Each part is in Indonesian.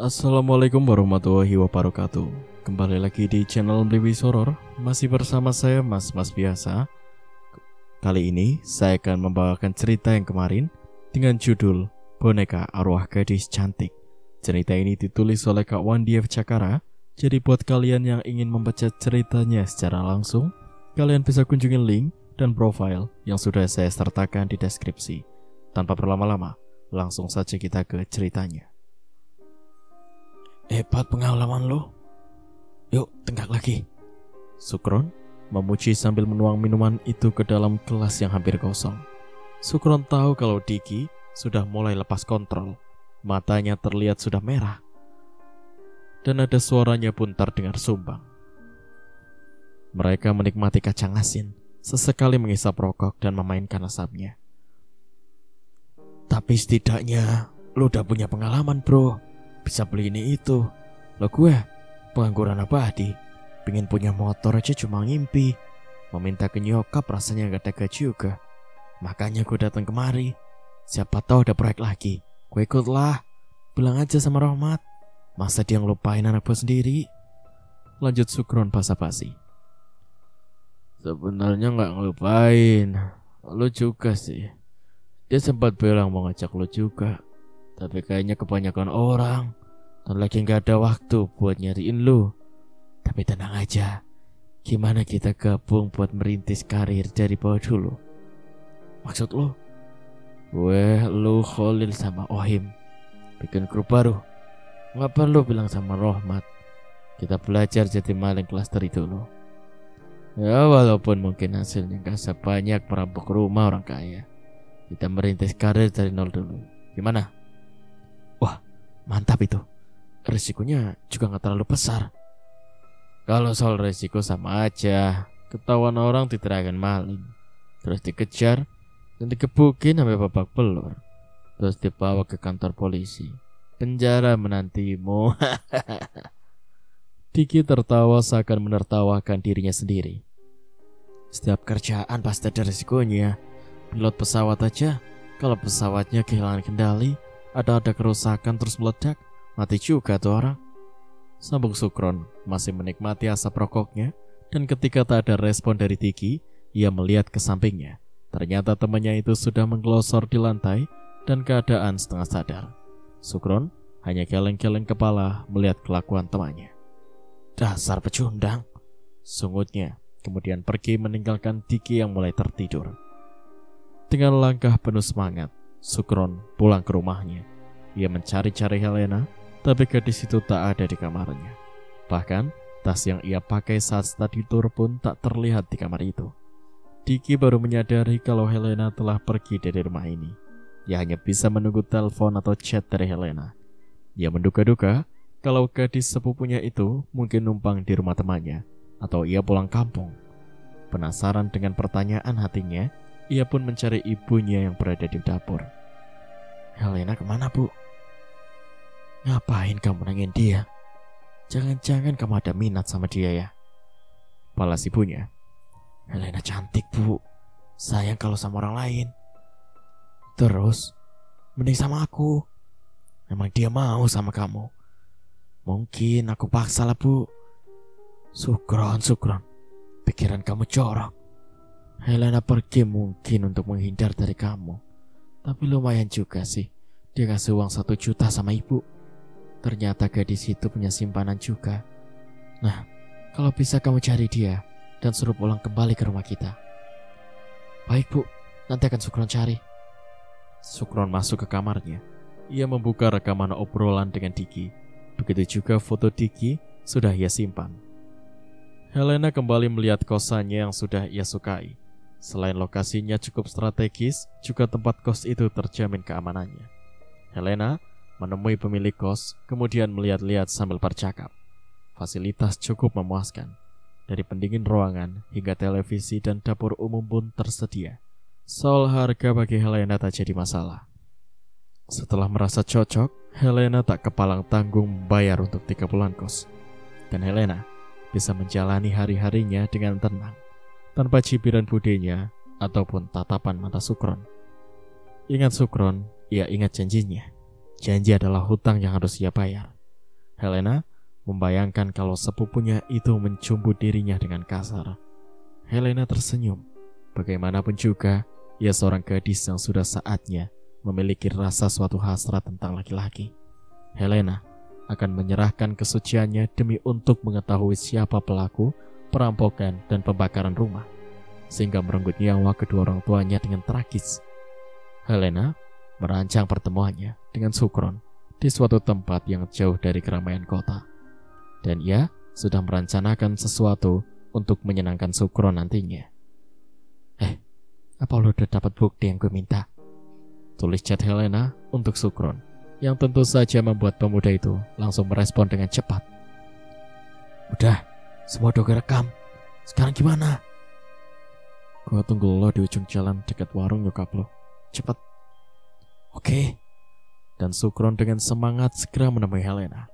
Assalamualaikum warahmatullahi wabarakatuh. Kembali lagi di channel Bliwis Horor. Masih bersama saya Mas biasa. Kali ini saya akan membawakan cerita yang kemarin dengan judul Boneka Arwah Gadis Cantik. Cerita ini ditulis oleh Kak Wandi F. Cakara. Jadi buat kalian yang ingin membaca ceritanya secara langsung, kalian bisa kunjungi link dan profile yang sudah saya sertakan di deskripsi. Tanpa berlama-lama, langsung saja kita ke ceritanya. Hebat pengalaman lo. Yuk, tenggak lagi. Sukron memuji sambil menuang minuman itu ke dalam gelas yang hampir kosong. Sukron tahu kalau Diki sudah mulai lepas kontrol. Matanya terlihat sudah merah. Dan ada suaranya pun terdengar sumbang. Mereka menikmati kacang asin, sesekali menghisap rokok dan memainkan asapnya. Tapi setidaknya lo udah punya pengalaman, bro. Bisa beli ini itu. Lo gue pengangguran abadi. Pengen punya motor aja cuma ngimpi. Meminta ke nyokap rasanya gak tega juga. Makanya gue datang kemari. Siapa tahu ada proyek lagi. Gue ikut lah. Bilang aja sama Rohmat. Masa dia ngelupain anak gue sendiri? Lanjut Sukron basa-basi. Sebenarnya gak ngelupain. Lo juga sih. Dia sempat bilang mau ngajak lo juga. Tapi kayaknya kebanyakan orang dan lagi gak ada waktu buat nyariin lu. Tapi tenang aja. Gimana kita gabung buat merintis karir dari bawah dulu? Maksud lu? Gue, lu, Khalil sama Ohim bikin grup baru. Ngapa lu bilang sama Rohmat kita belajar jadi maling kelas dari dulu? Ya walaupun mungkin hasilnya gak sebanyak merampok rumah orang kaya, kita merintis karir dari nol dulu. Gimana? Wah, mantap itu. Risikonya juga gak terlalu besar. Kalau soal risiko sama aja. Ketahuan orang diterakan maling, terus dikejar dan dikebukin sampai babak belur, terus dibawa ke kantor polisi. Penjara menantimu. Diki tertawa seakan menertawakan dirinya sendiri. Setiap kerjaan pasti ada risikonya. Pilot pesawat aja, kalau pesawatnya kehilangan kendali, ada kerusakan terus meledak, mati juga tuh orang. Sambung Sukron masih menikmati asap rokoknya, dan ketika tak ada respon dari Diki, ia melihat ke sampingnya. Ternyata temannya itu sudah menggelosor di lantai dan keadaan setengah sadar. Sukron hanya geleng-geleng kepala melihat kelakuan temannya. Dasar pecundang, sungutnya, kemudian pergi meninggalkan Diki yang mulai tertidur. Dengan langkah penuh semangat, Sukron pulang ke rumahnya. Ia mencari-cari Helena, tapi gadis itu tak ada di kamarnya. Bahkan, tas yang ia pakai saat study tour pun tak terlihat di kamar itu. Diki baru menyadari kalau Helena telah pergi dari rumah ini. Ia hanya bisa menunggu telepon atau chat dari Helena. Ia menduga-duga kalau gadis sepupunya itu mungkin numpang di rumah temannya, atau ia pulang kampung. Penasaran dengan pertanyaan hatinya, ia pun mencari ibunya yang berada di dapur. Helena kemana, Bu? Ngapain kamu nanyain dia? Jangan-jangan kamu ada minat sama dia ya? Balas ibunya. Helena cantik, Bu. Sayang kalau sama orang lain. Terus, mending sama aku. Emang dia mau sama kamu? Mungkin aku paksa lah, Bu. Sukron. Pikiran kamu jorok. Helena pergi mungkin untuk menghindar dari kamu. Tapi lumayan juga sih. Dia kasih uang 1 juta sama ibu. Ternyata gadis itu punya simpanan juga. Nah, kalau bisa kamu cari dia dan suruh pulang kembali ke rumah kita. Baik, Bu. Nanti akan Sukron cari. Sukron masuk ke kamarnya. Ia membuka rekaman obrolan dengan Diki. Begitu juga foto Diki sudah ia simpan. Helena kembali melihat kosannya yang sudah ia sukai. Selain lokasinya cukup strategis, juga tempat kos itu terjamin keamanannya. Helena menemui pemilik kos, kemudian melihat-lihat sambil bercakap. Fasilitas cukup memuaskan. Dari pendingin ruangan hingga televisi dan dapur umum pun tersedia. Soal harga bagi Helena tak jadi masalah. Setelah merasa cocok, Helena tak kepalang tanggung membayar untuk 3 bulan kos. Dan Helena bisa menjalani hari-harinya dengan tenang, tanpa cibiran budenya ataupun tatapan mata Sukron. Ingat Sukron, ia ingat janjinya. Janji adalah hutang yang harus ia bayar. Helena membayangkan kalau sepupunya itu mencumbu dirinya dengan kasar. Helena tersenyum. Bagaimanapun juga, ia seorang gadis yang sudah saatnya memiliki rasa suatu hasrat tentang laki-laki. Helena akan menyerahkan kesuciannya demi untuk mengetahui siapa pelaku perampokan dan pembakaran rumah, sehingga merenggut nyawa kedua orang tuanya dengan tragis. Helena merancang pertemuannya dengan Sukron di suatu tempat yang jauh dari keramaian kota. Dan ia sudah merencanakan sesuatu untuk menyenangkan Sukron nantinya. Apa lo udah dapat bukti yang gue minta? Tulis chat Helena untuk Sukron, yang tentu saja membuat pemuda itu langsung merespon dengan cepat. Udah, semua udah gue rekam. Sekarang gimana? Gue tunggu lo di ujung jalan dekat warung nyokap lo. Cepet. Oke. Dan Sukron dengan semangat segera menemui Helena.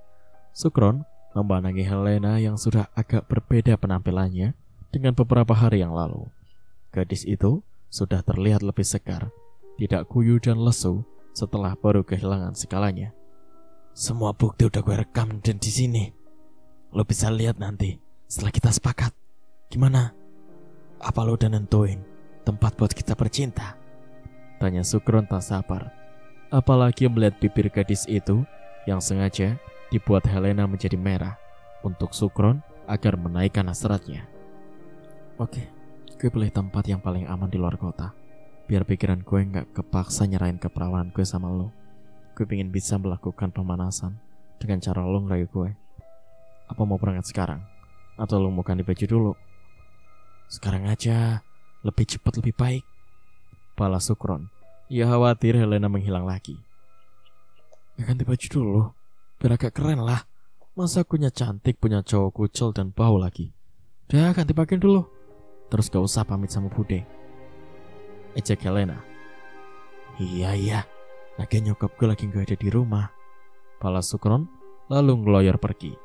Sukron memandangi Helena yang sudah agak berbeda penampilannya dengan beberapa hari yang lalu. Gadis itu sudah terlihat lebih segar, tidak kuyu dan lesu setelah baru kehilangan segalanya. Semua bukti udah gue rekam dan di sini. Lo bisa lihat nanti setelah kita sepakat. Gimana? Apa lo udah nentuin tempat buat kita bercinta? Tanya Sukron tak sabar. Apalagi melihat bibir gadis itu yang sengaja dibuat Helena menjadi merah untuk Sukron agar menaikkan hasratnya. Oke, gue pilih tempat yang paling aman di luar kota, biar pikiran gue gak kepaksa nyerahin keperawanan gue sama lo. Gue pengen bisa melakukan pemanasan dengan cara lo ngerayu gue. Apa mau berangkat sekarang? Atau lo mau ganti baju dulu? Sekarang aja, lebih cepat lebih baik. Pala Sukron. Ia khawatir Helena menghilang lagi. Ya ganti baju dulu, biar agak keren lah. Masa akunya cantik punya cowok kucel dan bau lagi. Udah ganti pakaian dulu. Terus gak usah pamit sama Bude. Ejek Helena. Iya, lagi nyokap gue lagi gak ada di rumah. Pala Sukron lalu ngeloyor pergi.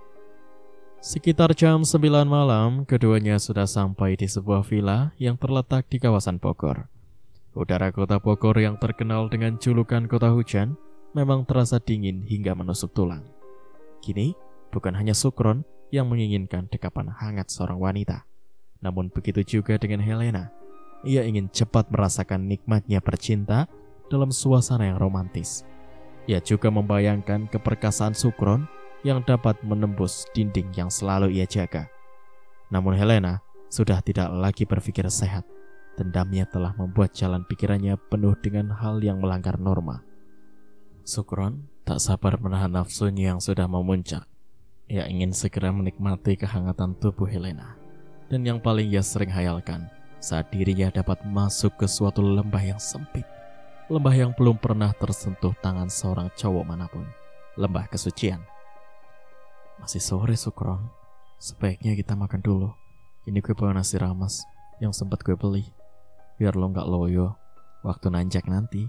Sekitar jam 9 malam, keduanya sudah sampai di sebuah villa yang terletak di kawasan Bogor. Udara kota Bogor yang terkenal dengan julukan kota hujan memang terasa dingin hingga menusuk tulang. Kini, bukan hanya Sukron yang menginginkan dekapan hangat seorang wanita. Namun begitu juga dengan Helena. Ia ingin cepat merasakan nikmatnya bercinta dalam suasana yang romantis. Ia juga membayangkan keperkasaan Sukron yang dapat menembus dinding yang selalu ia jaga. Namun Helena sudah tidak lagi berpikir sehat. Dendamnya telah membuat jalan pikirannya penuh dengan hal yang melanggar norma. Sukron tak sabar menahan nafsunya yang sudah memuncak. Ia ingin segera menikmati kehangatan tubuh Helena. Dan yang paling ia sering hayalkan saat dirinya dapat masuk ke suatu lembah yang sempit. Lembah yang belum pernah tersentuh tangan seorang cowok manapun. Lembah kesucian. Masih sore Sukron. Sebaiknya kita makan dulu. Ini gue bawa nasi rames yang sempat gue beli. Biar lo gak loyo waktu nanjak nanti.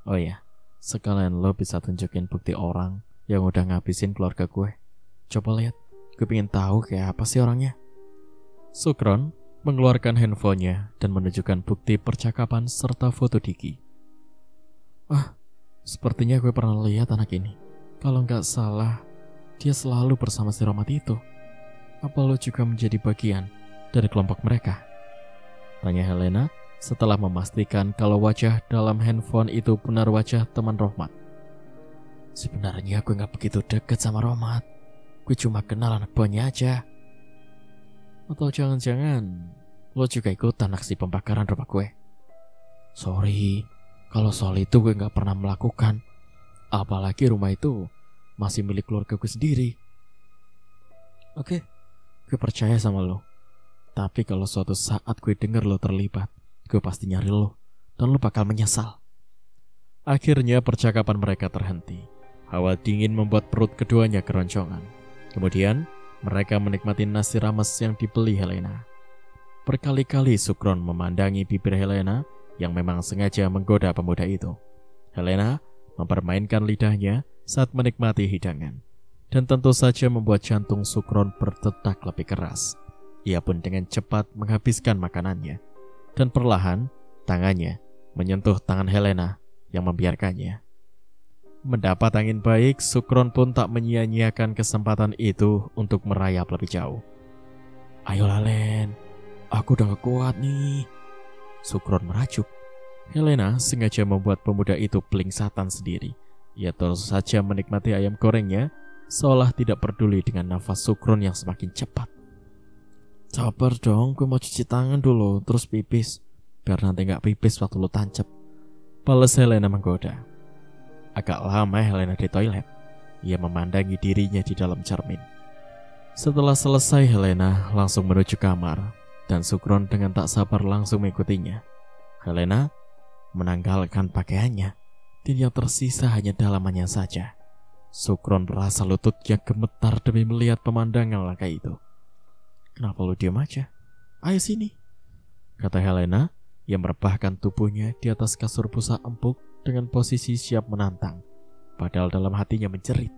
Oh ya, sekalian lo bisa tunjukin bukti orang yang udah ngabisin keluarga gue. Coba lihat, gue pengen tahu kayak apa sih orangnya. Sukron mengeluarkan handphonenya dan menunjukkan bukti percakapan serta foto Diki. Sepertinya gue pernah lihat anak ini. Kalau gak salah, dia selalu bersama si Romat itu. Apa lo juga menjadi bagian dari kelompok mereka? Tanya Helena setelah memastikan kalau wajah dalam handphone itu benar wajah teman Rohmat. Sebenarnya gue gak begitu dekat sama Rohmat. Gue cuma kenal anak buahnya aja. Atau jangan-jangan lo juga ikutan aksi pembakaran rumah gue? Sorry, kalau soal itu gue gak pernah melakukan. Apalagi rumah itu masih milik keluarga gue sendiri. Oke, gue percaya sama lo. Tapi kalau suatu saat gue denger lo terlibat, gue pasti nyari lo, dan lo bakal menyesal. Akhirnya percakapan mereka terhenti. Hawa dingin membuat perut keduanya keroncongan. Kemudian, mereka menikmati nasi rames yang dibeli Helena. Berkali-kali Sukron memandangi bibir Helena yang memang sengaja menggoda pemuda itu. Helena mempermainkan lidahnya saat menikmati hidangan. Dan tentu saja membuat jantung Sukron berdetak lebih keras. Ia pun dengan cepat menghabiskan makanannya. Dan perlahan, tangannya menyentuh tangan Helena yang membiarkannya. Mendapat angin baik, Sukron pun tak menyia-nyiakan kesempatan itu untuk merayap lebih jauh. Ayolah Len, aku udah gak kuat nih. Sukron merajuk. Helena sengaja membuat pemuda itu pelingsatan sendiri. Ia terus saja menikmati ayam gorengnya, seolah tidak peduli dengan nafas Sukron yang semakin cepat. Sabar dong, gue mau cuci tangan dulu, terus pipis. Biar nanti gak pipis waktu lo tancap. Balas Helena menggoda. Agak lama Helena di toilet. Ia memandangi dirinya di dalam cermin. Setelah selesai, Helena langsung menuju kamar, dan Sukron dengan tak sabar langsung mengikutinya. Helena menanggalkan pakaiannya, dan yang tersisa hanya dalamannya saja. Sukron merasa lututnya gemetar demi melihat pemandangan langka itu. Kenapa lu diam aja? Ayo sini, kata Helena yang merebahkan tubuhnya di atas kasur busa empuk dengan posisi siap menantang. Padahal dalam hatinya menjerit,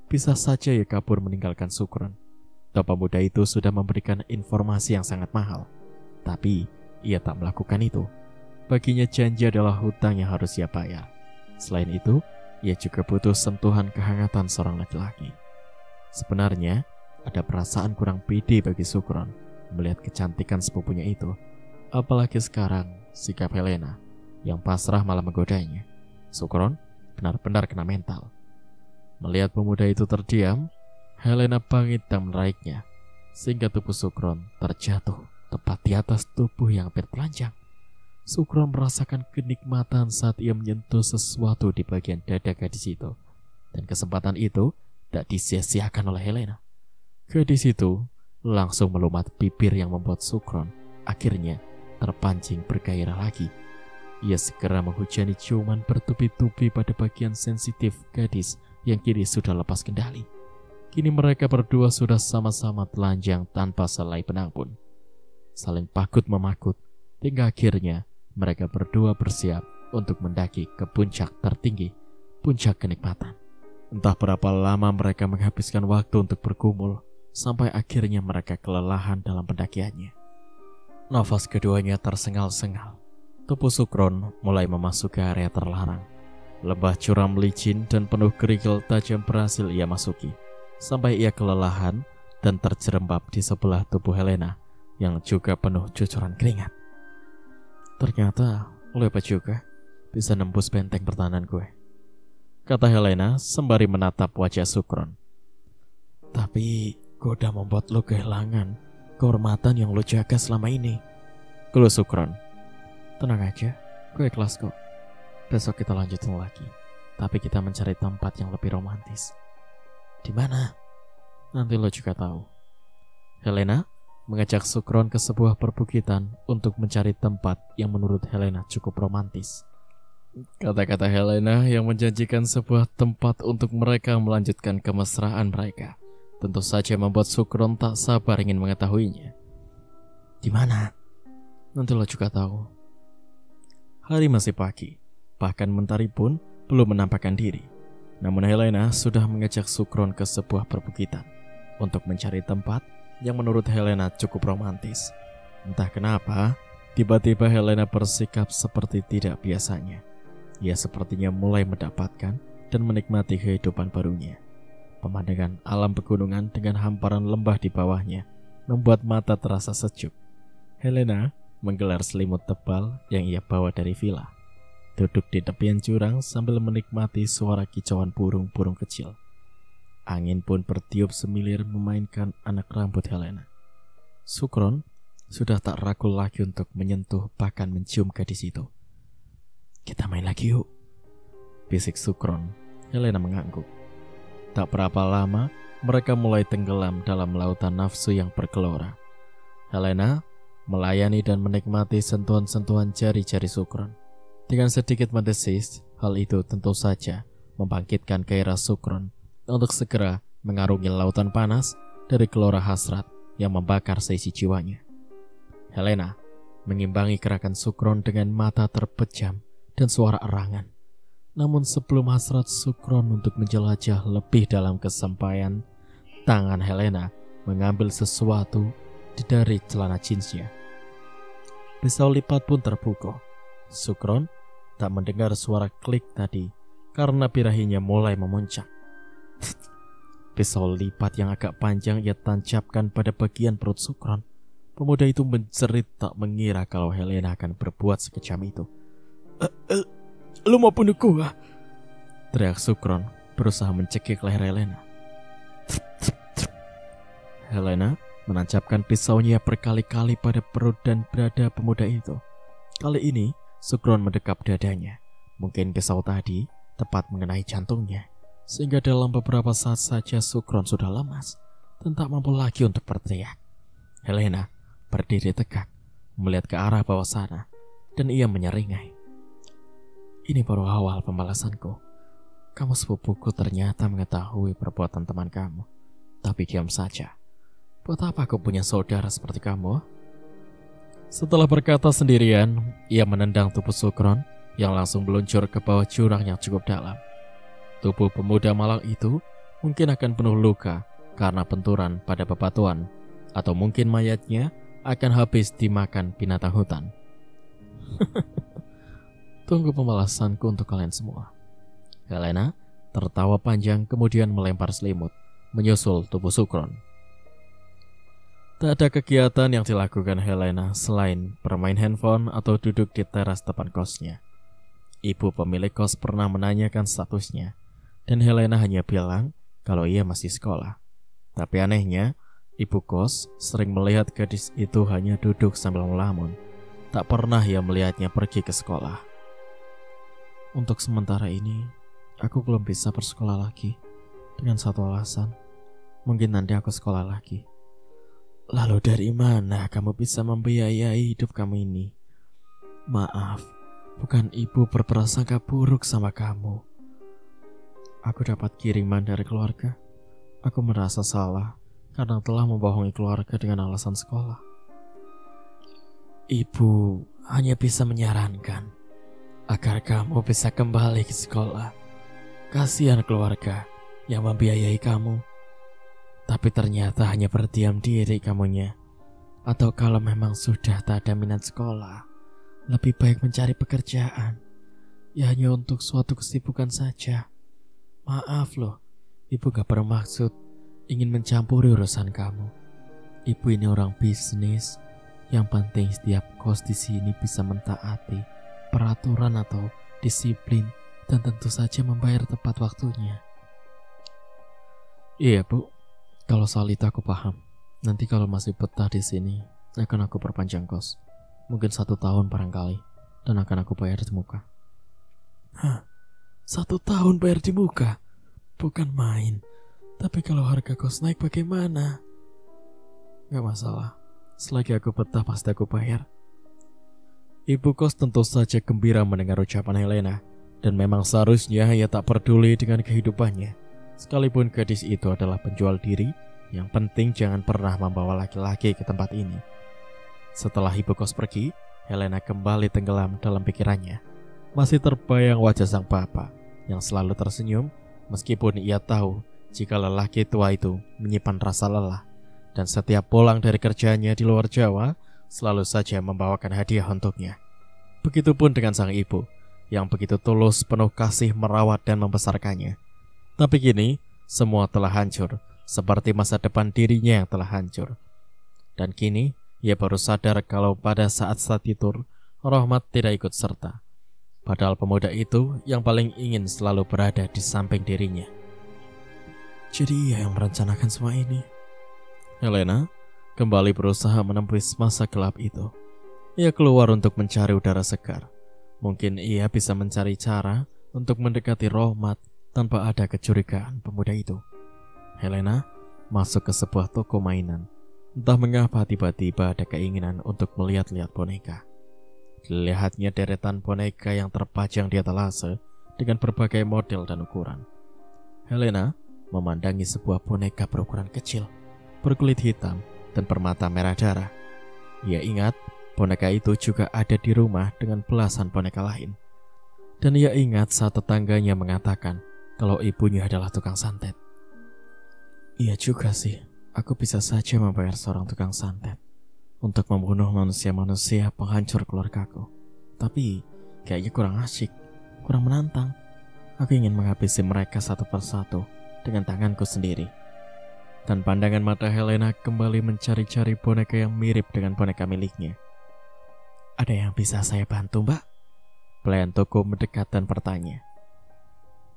bisa saja ia kabur meninggalkan Sukron. Toh pemuda itu sudah memberikan informasi yang sangat mahal, tapi ia tak melakukan itu. Baginya janji adalah hutang yang harus ia bayar. Selain itu, ia juga butuh sentuhan kehangatan seorang laki-laki. Sebenarnya, ada perasaan kurang pede bagi Sukron melihat kecantikan sepupunya itu. Apalagi sekarang sikap Helena yang pasrah malah menggodanya. Sukron benar-benar kena mental. Melihat pemuda itu terdiam, Helena bangkit dan menariknya, sehingga tubuh Sukron terjatuh tepat di atas tubuh yang hampir telanjang. Sukron merasakan kenikmatan saat ia menyentuh sesuatu di bagian dada gadis itu. Dan kesempatan itu tak disia-siakan oleh Helena. Gadis itu langsung melumat bibir yang membuat Sukron akhirnya terpancing bergairah lagi. Ia segera menghujani ciuman bertubi-tubi pada bagian sensitif gadis yang kini sudah lepas kendali. Kini mereka berdua sudah sama-sama telanjang tanpa selai benang pun. Saling pakut-memakut, hingga akhirnya mereka berdua bersiap untuk mendaki ke puncak tertinggi, puncak kenikmatan. Entah berapa lama mereka menghabiskan waktu untuk bergumul, sampai akhirnya mereka kelelahan dalam pendakiannya. Nafas keduanya tersengal-sengal. Tubuh Sukron mulai memasuki area terlarang. Lembah curam licin dan penuh kerikil tajam berhasil ia masuki, sampai ia kelelahan dan terjerembab di sebelah tubuh Helena yang juga penuh cucuran keringat. Ternyata lo hebat juga, bisa nembus benteng pertahanan gue, kata Helena sembari menatap wajah Sukron. Tapi gue udah membuat lo kehilangan kehormatan yang lo jaga selama ini, keluh Sukron. Tenang aja, gue ikhlas kok. Besok kita lanjutin lagi, tapi kita mencari tempat yang lebih romantis. Di mana? Nanti lo juga tahu. Helena mengajak Sukron ke sebuah perbukitan untuk mencari tempat yang menurut Helena cukup romantis. Kata-kata Helena yang menjanjikan sebuah tempat untuk mereka melanjutkan kemesraan mereka tentu saja membuat Sukron tak sabar ingin mengetahuinya. Di mana? Nanti lo juga tahu. Hari masih pagi, bahkan mentari pun belum menampakkan diri. Namun Helena sudah mengajak Sukron ke sebuah perbukitan untuk mencari tempat yang menurut Helena cukup romantis. Entah kenapa, tiba-tiba Helena bersikap seperti tidak biasanya. Ia sepertinya mulai mendapatkan dan menikmati kehidupan barunya. Pemandangan alam pegunungan dengan hamparan lembah di bawahnya membuat mata terasa sejuk. Helena menggelar selimut tebal yang ia bawa dari villa, duduk di tepian jurang sambil menikmati suara kicauan burung-burung kecil. Angin pun bertiup semilir memainkan anak rambut Helena. Sukron sudah tak ragu lagi untuk menyentuh bahkan mencium gadis itu. Kita main lagi yuk, bisik Sukron. Helena mengangguk. Tak berapa lama mereka mulai tenggelam dalam lautan nafsu yang bergelora. Helena melayani dan menikmati sentuhan-sentuhan jari-jari Sukron. Dengan sedikit mendesis, hal itu tentu saja membangkitkan gairah Sukron untuk segera mengarungi lautan panas dari gelora hasrat yang membakar seisi jiwanya. Helena mengimbangi gerakan Sukron dengan mata terpejam dan suara erangan. Namun sebelum hasrat Sukron untuk menjelajah lebih dalam kesampaian, tangan Helena mengambil sesuatu dari celana jeansnya. Pisau lipat pun terpukul. Sukron tak mendengar suara klik tadi karena birahinya mulai memuncak. Pisau lipat yang agak panjang ia tancapkan pada bagian perut Sukron. Pemuda itu menjerit tak mengira kalau Helena akan berbuat sekejam itu. Lu mau bunuh gua? Teriak Sukron berusaha mencekik leher Helena. Helena menancapkan pisaunya berkali-kali pada perut dan dada pemuda itu. Kali ini Sukron mendekap dadanya. Mungkin pisau tadi tepat mengenai jantungnya, sehingga dalam beberapa saat saja Sukron sudah lemas dan tak mampu lagi untuk berteriak. Helena berdiri tegak, melihat ke arah bawah sana, dan ia menyeringai. Ini baru awal pembalasanku. Kamu sepupuku ternyata mengetahui perbuatan teman kamu, tapi diam saja. Buat apa aku punya saudara seperti kamu? Setelah berkata sendirian, ia menendang tubuh Sukron yang langsung meluncur ke bawah jurang yang cukup dalam. Tubuh pemuda malang itu mungkin akan penuh luka karena benturan pada bebatuan, atau mungkin mayatnya akan habis dimakan binatang hutan. Tunggu pembalasanku untuk kalian semua. Helena tertawa panjang kemudian melempar selimut, menyusul tubuh Sukron. Tak ada kegiatan yang dilakukan Helena selain bermain handphone atau duduk di teras depan kosnya. Ibu pemilik kos pernah menanyakan statusnya, dan Helena hanya bilang kalau ia masih sekolah. Tapi anehnya, ibu kos sering melihat gadis itu hanya duduk sambil melamun. Tak pernah ia melihatnya pergi ke sekolah. Untuk sementara ini, aku belum bisa bersekolah lagi. Dengan satu alasan, mungkin nanti aku sekolah lagi. Lalu dari mana kamu bisa membiayai hidup kamu ini? Maaf, bukan ibu berprasangka buruk sama kamu. Aku dapat kiriman dari keluarga. Aku merasa salah karena telah membohongi keluarga dengan alasan sekolah. Ibu hanya bisa menyarankan agar kamu bisa kembali ke sekolah. Kasihan keluarga yang membiayai kamu. Tapi ternyata hanya berdiam diri kamunya. Atau kalau memang sudah tak ada minat sekolah, lebih baik mencari pekerjaan. Ya hanya untuk suatu kesibukan saja. Maaf loh, ibu gak bermaksud ingin mencampuri urusan kamu. Ibu ini orang bisnis. Yang penting setiap kos di sini bisa mentaati peraturan atau disiplin, dan tentu saja membayar tepat waktunya. Iya bu, kalau soal itu aku paham. Nanti kalau masih betah di sini, akan aku perpanjang kos. Mungkin 1 tahun barangkali, dan akan aku bayar di muka. Hah? 1 tahun bayar di muka? Bukan main. Tapi kalau harga kos naik bagaimana? Gak masalah. Selagi aku betah pasti aku bayar. Ibu kos tentu saja gembira mendengar ucapan Helena, dan memang seharusnya ia tak peduli dengan kehidupannya. Sekalipun gadis itu adalah penjual diri, yang penting jangan pernah membawa laki-laki ke tempat ini. Setelah ibu kos pergi, Helena kembali tenggelam dalam pikirannya. Masih terbayang wajah sang bapak yang selalu tersenyum, meskipun ia tahu jika lelaki tua itu menyimpan rasa lelah, dan setiap pulang dari kerjanya di luar Jawa selalu saja membawakan hadiah untuknya. Begitupun dengan sang ibu yang begitu tulus penuh kasih merawat dan membesarkannya. Tapi kini semua telah hancur, seperti masa depan dirinya yang telah hancur. Dan kini ia baru sadar kalau pada saat-saat itu Rohmat tidak ikut serta. Padahal pemuda itu yang paling ingin selalu berada di samping dirinya. Jadi ia yang merencanakan semua ini. Helena kembali berusaha menembus masa gelap itu. Ia keluar untuk mencari udara segar. Mungkin ia bisa mencari cara untuk mendekati Rohmat tanpa ada kecurigaan pemuda itu. Helena masuk ke sebuah toko mainan. Entah mengapa tiba-tiba ada keinginan untuk melihat-lihat boneka. Dilihatnya deretan boneka yang terpajang di etalase dengan berbagai model dan ukuran. Helena memandangi sebuah boneka berukuran kecil, berkulit hitam dan bermata merah darah. Ia ingat boneka itu juga ada di rumah dengan belasan boneka lain. Dan ia ingat saat tetangganya mengatakan kalau ibunya adalah tukang santet. Iya juga sih, aku bisa saja membayar seorang tukang santet untuk membunuh manusia-manusia penghancur keluargaku. Tapi kayaknya kurang asyik, kurang menantang. Aku ingin menghabisi mereka satu persatu dengan tanganku sendiri. Dan pandangan mata Helena kembali mencari-cari boneka yang mirip dengan boneka miliknya. Ada yang bisa saya bantu, Mbak? Pelayan toko mendekat dan bertanya.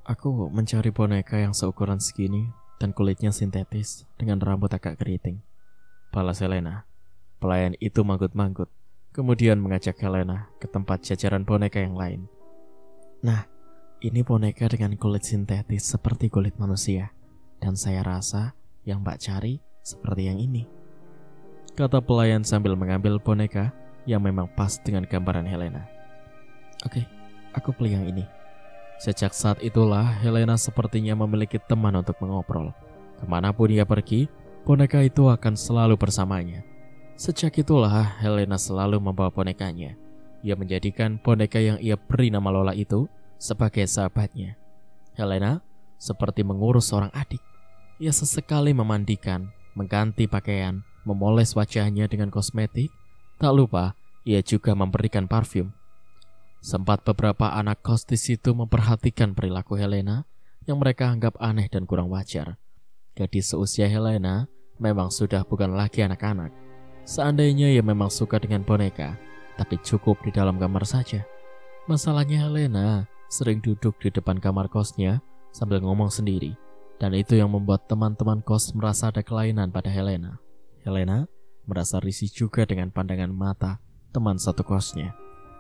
Aku mencari boneka yang seukuran segini dan kulitnya sintetis dengan rambut agak keriting, balas Helena. Pelayan itu manggut-manggut, kemudian mengajak Helena ke tempat jajaran boneka yang lain. Nah, ini boneka dengan kulit sintetis seperti kulit manusia, dan saya rasa yang Mbak cari seperti yang ini, kata pelayan sambil mengambil boneka yang memang pas dengan gambaran Helena. Oke, aku beli yang ini. Sejak saat itulah Helena sepertinya memiliki teman untuk mengobrol. Kemanapun ia pergi, boneka itu akan selalu bersamanya. Sejak itulah Helena selalu membawa bonekanya. Ia menjadikan boneka yang ia beri nama Lola itu sebagai sahabatnya. Helena seperti mengurus seorang adik. Ia sesekali memandikan, mengganti pakaian, memoles wajahnya dengan kosmetik. Tak lupa, ia juga memberikan parfum. Sempat beberapa anak kos di situ memperhatikan perilaku Helena yang mereka anggap aneh dan kurang wajar. Gadis seusia Helena memang sudah bukan lagi anak-anak. Seandainya ia memang suka dengan boneka, tapi cukup di dalam kamar saja. Masalahnya Helena sering duduk di depan kamar kosnya sambil ngomong sendiri, dan itu yang membuat teman-teman kos merasa ada kelainan pada Helena. Helena merasa risih juga dengan pandangan mata teman satu kosnya.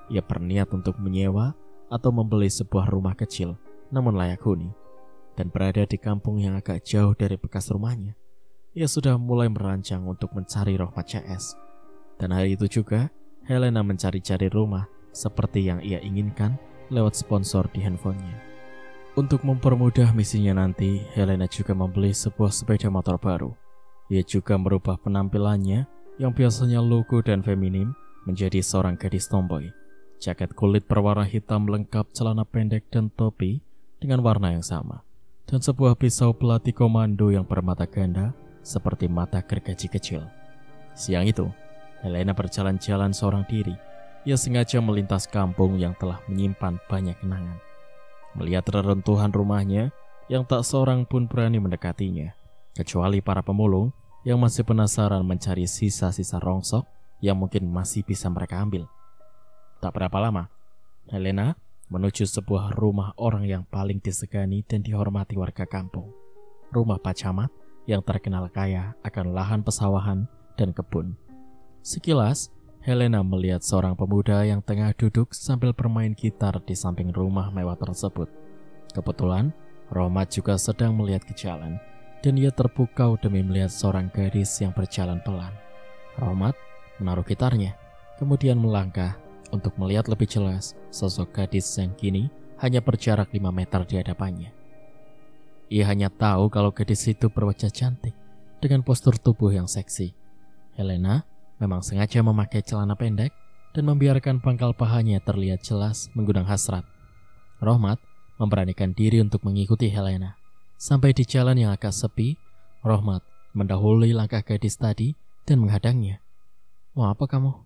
Ia berniat untuk menyewa atau membeli sebuah rumah kecil namun layak huni, dan berada di kampung yang agak jauh dari bekas rumahnya. Ia sudah mulai merancang untuk mencari Rohmat CS. Dan hari itu juga Helena mencari-cari rumah seperti yang ia inginkan lewat sponsor di handphonenya. Untuk mempermudah misinya nanti, Helena juga membeli sebuah sepeda motor baru. Ia juga merubah penampilannya yang biasanya lugu dan feminim menjadi seorang gadis tomboy. Jaket kulit berwarna hitam lengkap celana pendek dan topi dengan warna yang sama, dan sebuah pisau pelatih komando yang bermata ganda seperti mata gergaji kecil. Siang itu, Helena berjalan-jalan seorang diri. Ia sengaja melintas kampung yang telah menyimpan banyak kenangan. Melihat reruntuhan rumahnya yang tak seorang pun berani mendekatinya, kecuali para pemulung yang masih penasaran mencari sisa-sisa rongsok yang mungkin masih bisa mereka ambil. Tak berapa lama, Helena menuju sebuah rumah orang yang paling disegani dan dihormati warga kampung. Rumah Pak Camat yang terkenal kaya akan lahan pesawahan dan kebun. Sekilas, Helena melihat seorang pemuda yang tengah duduk sambil bermain gitar di samping rumah mewah tersebut. Kebetulan, Rohmat juga sedang melihat ke jalan, dan ia terpukau demi melihat seorang gadis yang berjalan pelan. Rohmat menaruh gitarnya, kemudian melangkah untuk melihat lebih jelas sosok gadis yang kini hanya berjarak 5 meter di hadapannya. Ia hanya tahu kalau gadis itu berwajah cantik dengan postur tubuh yang seksi. Helena memang sengaja memakai celana pendek dan membiarkan pangkal pahanya terlihat jelas mengundang hasrat. Rohmat memberanikan diri untuk mengikuti Helena. Sampai di jalan yang agak sepi, Rohmat mendahului langkah gadis tadi dan menghadangnya. "Mau apa kamu?"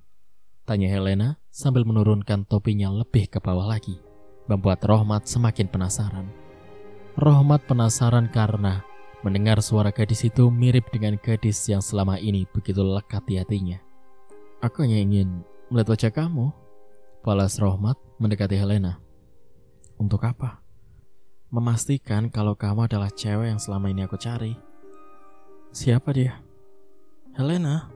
tanya Helena sambil menurunkan topinya lebih ke bawah lagi, membuat Rohmat semakin penasaran. Rohmat penasaran karena mendengar suara gadis itu mirip dengan gadis yang selama ini begitu lekat di hatinya. "Aku hanya ingin melihat wajah kamu," balas Rohmat mendekati Helena. "Untuk apa?" "Memastikan kalau kamu adalah cewek yang selama ini aku cari." "Siapa dia?" "Helena."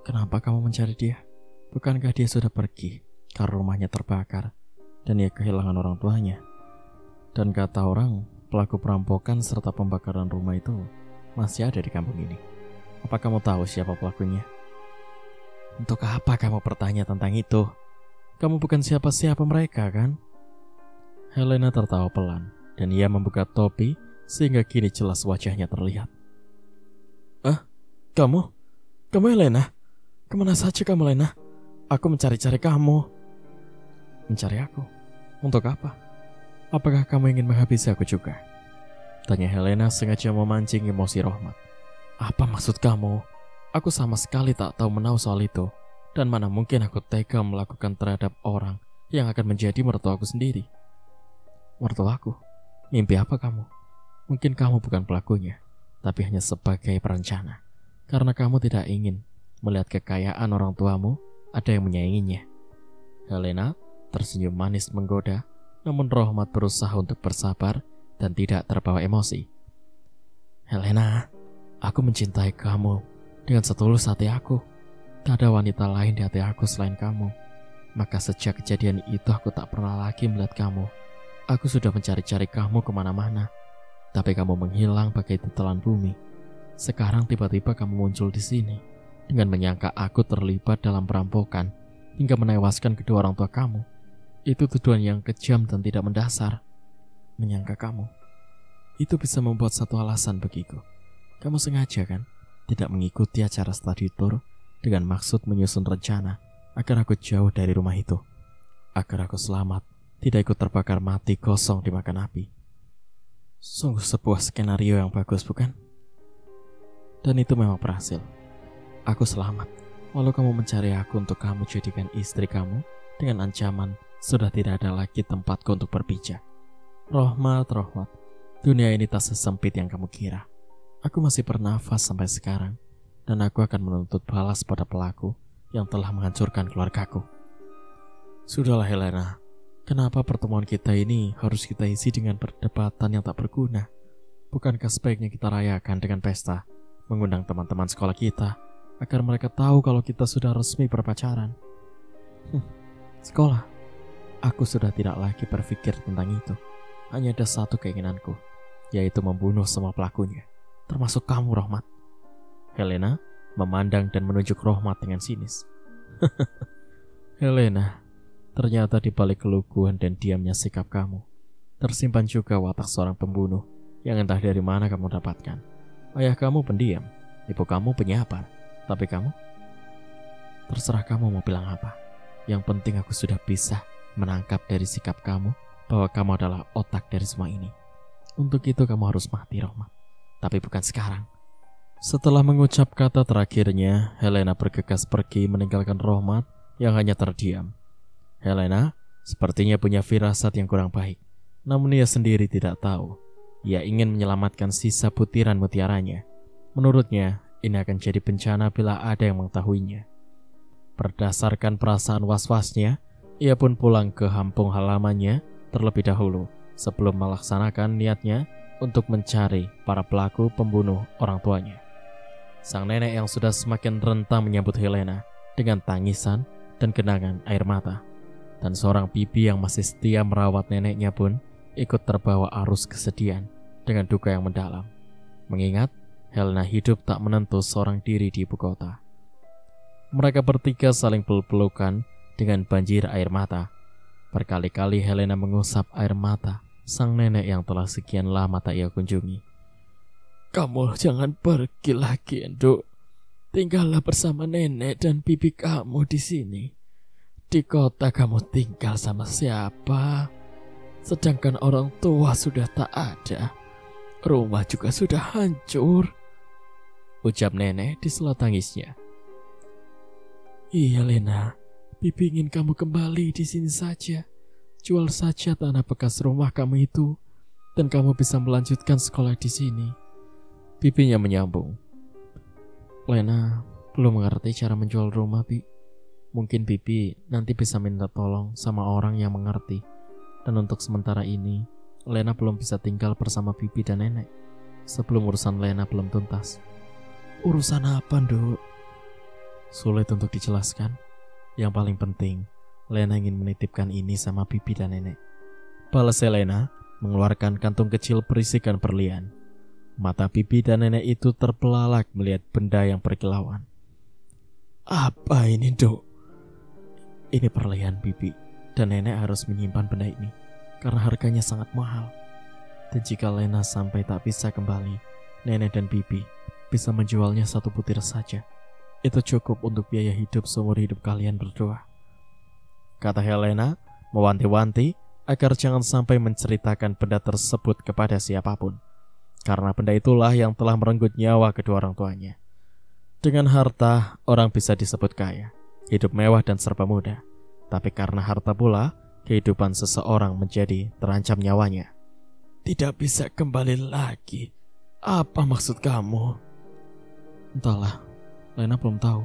"Kenapa kamu mencari dia? Bukankah dia sudah pergi karena rumahnya terbakar dan ia kehilangan orang tuanya? Dan kata orang, pelaku perampokan serta pembakaran rumah itu masih ada di kampung ini. Apa kamu tahu siapa pelakunya?" "Untuk apa kamu bertanya tentang itu? Kamu bukan siapa-siapa mereka, kan?" Helena tertawa pelan, dan ia membuka topi sehingga kini jelas wajahnya terlihat. Kamu? Kamu Helena? Kemana saja kamu, Helena? Aku mencari-cari kamu." "Mencari aku? Untuk apa? Apakah kamu ingin menghabisi aku juga?" tanya Helena sengaja memancing emosi Rohmat. "Apa maksud kamu? Aku sama sekali tak tahu menahu soal itu. Dan mana mungkin aku tega melakukan terhadap orang yang akan menjadi mertua aku sendiri." Mertuaku, mimpi apa kamu? Mungkin kamu bukan pelakunya, tapi hanya sebagai perencana. Karena kamu tidak ingin melihat kekayaan orang tuamu ada yang menyainginya. Helena tersenyum manis menggoda, namun Rohmat berusaha untuk bersabar dan tidak terbawa emosi. Helena, aku mencintai kamu dengan setulus hati aku. Tak ada wanita lain di hati aku selain kamu. Maka sejak kejadian itu aku tak pernah lagi melihat kamu. Aku sudah mencari-cari kamu kemana-mana, tapi kamu menghilang bagai ditelan bumi. Sekarang tiba-tiba kamu muncul di sini dengan menyangka aku terlibat dalam perampokan hingga menewaskan kedua orang tua kamu. Itu tuduhan yang kejam dan tidak mendasar. Menyangka kamu itu bisa membuat satu alasan bagiku. Kamu sengaja kan tidak mengikuti acara study tour dengan maksud menyusun rencana agar aku jauh dari rumah itu, agar aku selamat, tidak ikut terbakar mati kosong dimakan api. Sungguh sebuah skenario yang bagus, bukan? Dan itu memang berhasil. Aku selamat, walau kamu mencari aku untuk kamu jadikan istri kamu dengan ancaman sudah tidak ada lagi tempatku untuk berpijak. Rohmat, dunia ini tak sesempit yang kamu kira. Aku masih bernafas sampai sekarang, dan aku akan menuntut balas pada pelaku yang telah menghancurkan keluargaku. Sudahlah Helena, kenapa pertemuan kita ini harus kita isi dengan perdebatan yang tak berguna? Bukankah sebaiknya kita rayakan dengan pesta, mengundang teman-teman sekolah kita, agar mereka tahu kalau kita sudah resmi berpacaran? Sekolah, aku sudah tidak lagi berpikir tentang itu. Hanya ada satu keinginanku, yaitu membunuh semua pelakunya, termasuk kamu, Rohmat. Helena memandang dan menunjuk Rohmat dengan sinis. Helena, ternyata di balik keluguan dan diamnya sikap kamu, tersimpan juga watak seorang pembunuh yang entah dari mana kamu dapatkan. Ayah kamu pendiam, ibu kamu penyabar, tapi kamu? Terserah kamu mau bilang apa. Yang penting aku sudah bisa menangkap dari sikap kamu bahwa kamu adalah otak dari semua ini. Untuk itu kamu harus mati, Rohmat. Tapi bukan sekarang. Setelah mengucap kata terakhirnya, Helena bergegas pergi meninggalkan Rohmat yang hanya terdiam. Helena sepertinya punya firasat yang kurang baik, namun ia sendiri tidak tahu. Ia ingin menyelamatkan sisa butiran mutiaranya. Menurutnya, ini akan jadi bencana bila ada yang mengetahuinya. Berdasarkan perasaan was-wasnya, ia pun pulang ke kampung halamannya terlebih dahulu sebelum melaksanakan niatnya untuk mencari para pelaku pembunuh orang tuanya. Sang nenek yang sudah semakin rentang menyambut Helena dengan tangisan dan genangan air mata. Dan seorang bibi yang masih setia merawat neneknya pun ikut terbawa arus kesedihan dengan duka yang mendalam. Mengingat Helena hidup tak menentu seorang diri di ibu kota. Mereka bertiga saling peluk-pelukan dengan banjir air mata. Berkali-kali Helena mengusap air mata sang nenek yang telah sekian lama tak ia kunjungi. Kamu jangan pergi lagi, Enduk. Tinggallah bersama nenek dan bibi kamu di sini. Di kota kamu tinggal sama siapa? Sedangkan orang tua sudah tak ada. Rumah juga sudah hancur, ucap nenek di sela tangisnya. Iya, Lena. Bibi ingin kamu kembali di sini saja. Jual saja tanah bekas rumah kamu itu, dan kamu bisa melanjutkan sekolah di sini. Bibinya menyambung. Lena belum mengerti cara menjual rumah, Bi. Mungkin Bibi nanti bisa minta tolong sama orang yang mengerti. Dan untuk sementara ini, Lena belum bisa tinggal bersama Bibi dan nenek sebelum urusan Lena belum tuntas. Urusan apa, Nduk? Sulit untuk dijelaskan. Yang paling penting, Lena ingin menitipkan ini sama Bibi dan nenek. Balas Lena mengeluarkan kantung kecil berisikan berlian. Mata Bibi dan nenek itu terbelalak melihat benda yang berkilauan. Apa ini, Dok? Ini berlian Bibi dan nenek harus menyimpan benda ini karena harganya sangat mahal. Dan jika Lena sampai tak bisa kembali, nenek dan Bibi bisa menjualnya satu butir saja. Itu cukup untuk biaya hidup seumur hidup kalian berdua, kata Helena mewanti-wanti agar jangan sampai menceritakan benda tersebut kepada siapapun. Karena benda itulah yang telah merenggut nyawa kedua orang tuanya. Dengan harta, orang bisa disebut kaya, hidup mewah dan serba mudah. Tapi karena harta pula, kehidupan seseorang menjadi terancam nyawanya. Tidak bisa kembali lagi. Apa maksud kamu? Entahlah, Lena belum tahu.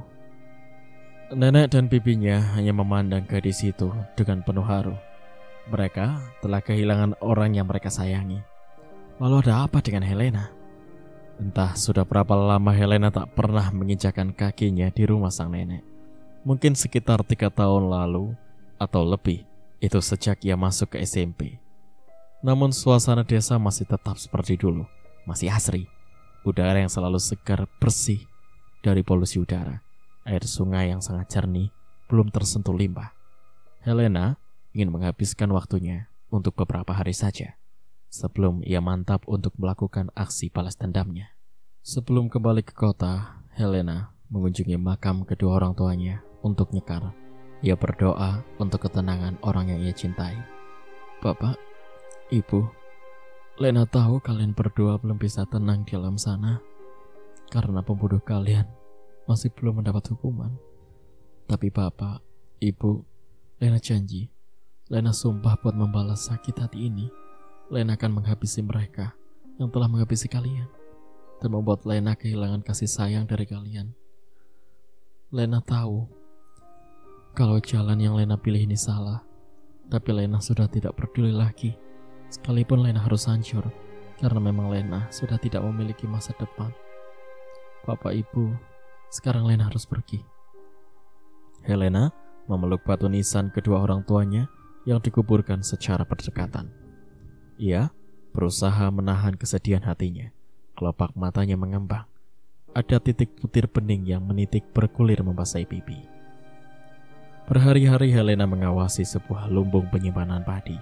Nenek dan bibinya hanya memandang gadis itu dengan penuh haru. Mereka telah kehilangan orang yang mereka sayangi. Lalu ada apa dengan Helena? Entah sudah berapa lama Helena tak pernah menginjakkan kakinya di rumah sang nenek. Mungkin sekitar 3 tahun lalu atau lebih, itu sejak ia masuk ke SMP. Namun suasana desa masih tetap seperti dulu, masih asri. Udara yang selalu segar bersih dari polusi udara. Air sungai yang sangat jernih, belum tersentuh limbah. Helena ingin menghabiskan waktunya untuk beberapa hari saja, sebelum ia mantap untuk melakukan aksi balas dendamnya. Sebelum kembali ke kota, Helena mengunjungi makam kedua orang tuanya untuk nyekar. Ia berdoa untuk ketenangan orang yang ia cintai. Bapak, Ibu, Lena tahu kalian berdua belum bisa tenang di alam sana karena pembunuh kalian masih belum mendapat hukuman. Tapi Bapak, Ibu, Lena janji, Lena sumpah buat membalas sakit hati ini. Lena akan menghabisi mereka yang telah menghabisi kalian dan membuat Lena kehilangan kasih sayang dari kalian. Lena tahu kalau jalan yang Lena pilih ini salah, tapi Lena sudah tidak peduli lagi. Sekalipun Lena harus hancur, karena memang Lena sudah tidak memiliki masa depan. Bapak, Ibu, sekarang Lena harus pergi. Helena memeluk batu nisan kedua orang tuanya yang dikuburkan secara berdekatan. Ia berusaha menahan kesedihan hatinya. Kelopak matanya mengembang. Ada titik butir bening yang menitik bergulir membasahi pipi. Berhari-hari Helena mengawasi sebuah lumbung penyimpanan padi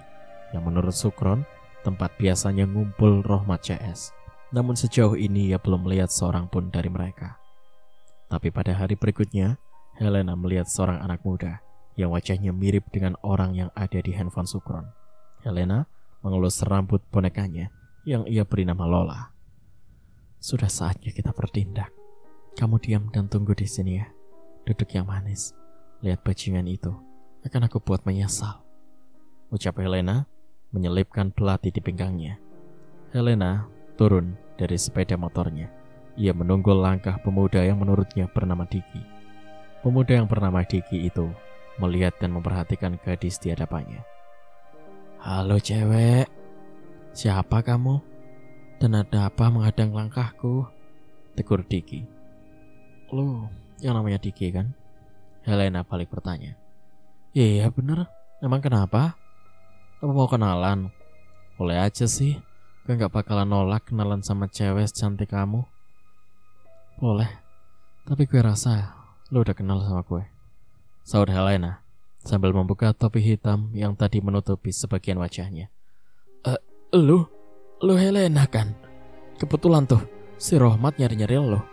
yang menurut Sukron tempat biasanya ngumpul Rohmat CS. Namun sejauh ini ia belum melihat seorang pun dari mereka. Tapi pada hari berikutnya, Helena melihat seorang anak muda yang wajahnya mirip dengan orang yang ada di handphone Sukron. Helena mengelus rambut bonekanya yang ia beri nama Lola. Sudah saatnya kita bertindak. Kamu diam dan tunggu di sini ya. Duduk yang manis. Lihat bajingan itu. Akan aku buat menyesal. Ucap Helena menyelipkan belati di pinggangnya. Helena turun dari sepeda motornya. Ia menunggu langkah pemuda yang menurutnya bernama Diki. Pemuda yang bernama Diki itu melihat dan memperhatikan gadis di hadapannya. Halo cewek, siapa kamu? Dan ada apa menghadang langkahku? Tegur Diki. Lu yang namanya Diki kan? Helena balik bertanya. Iya bener, emang kenapa? Apa mau kenalan? Boleh aja sih, gue gak bakalan nolak kenalan sama cewek secantik kamu. Boleh, tapi gue rasa lu udah kenal sama gue, sahut Helena sambil membuka topi hitam yang tadi menutupi sebagian wajahnya. Lu Helena kan? Kebetulan tuh si Rohmat nyari-nyari lo.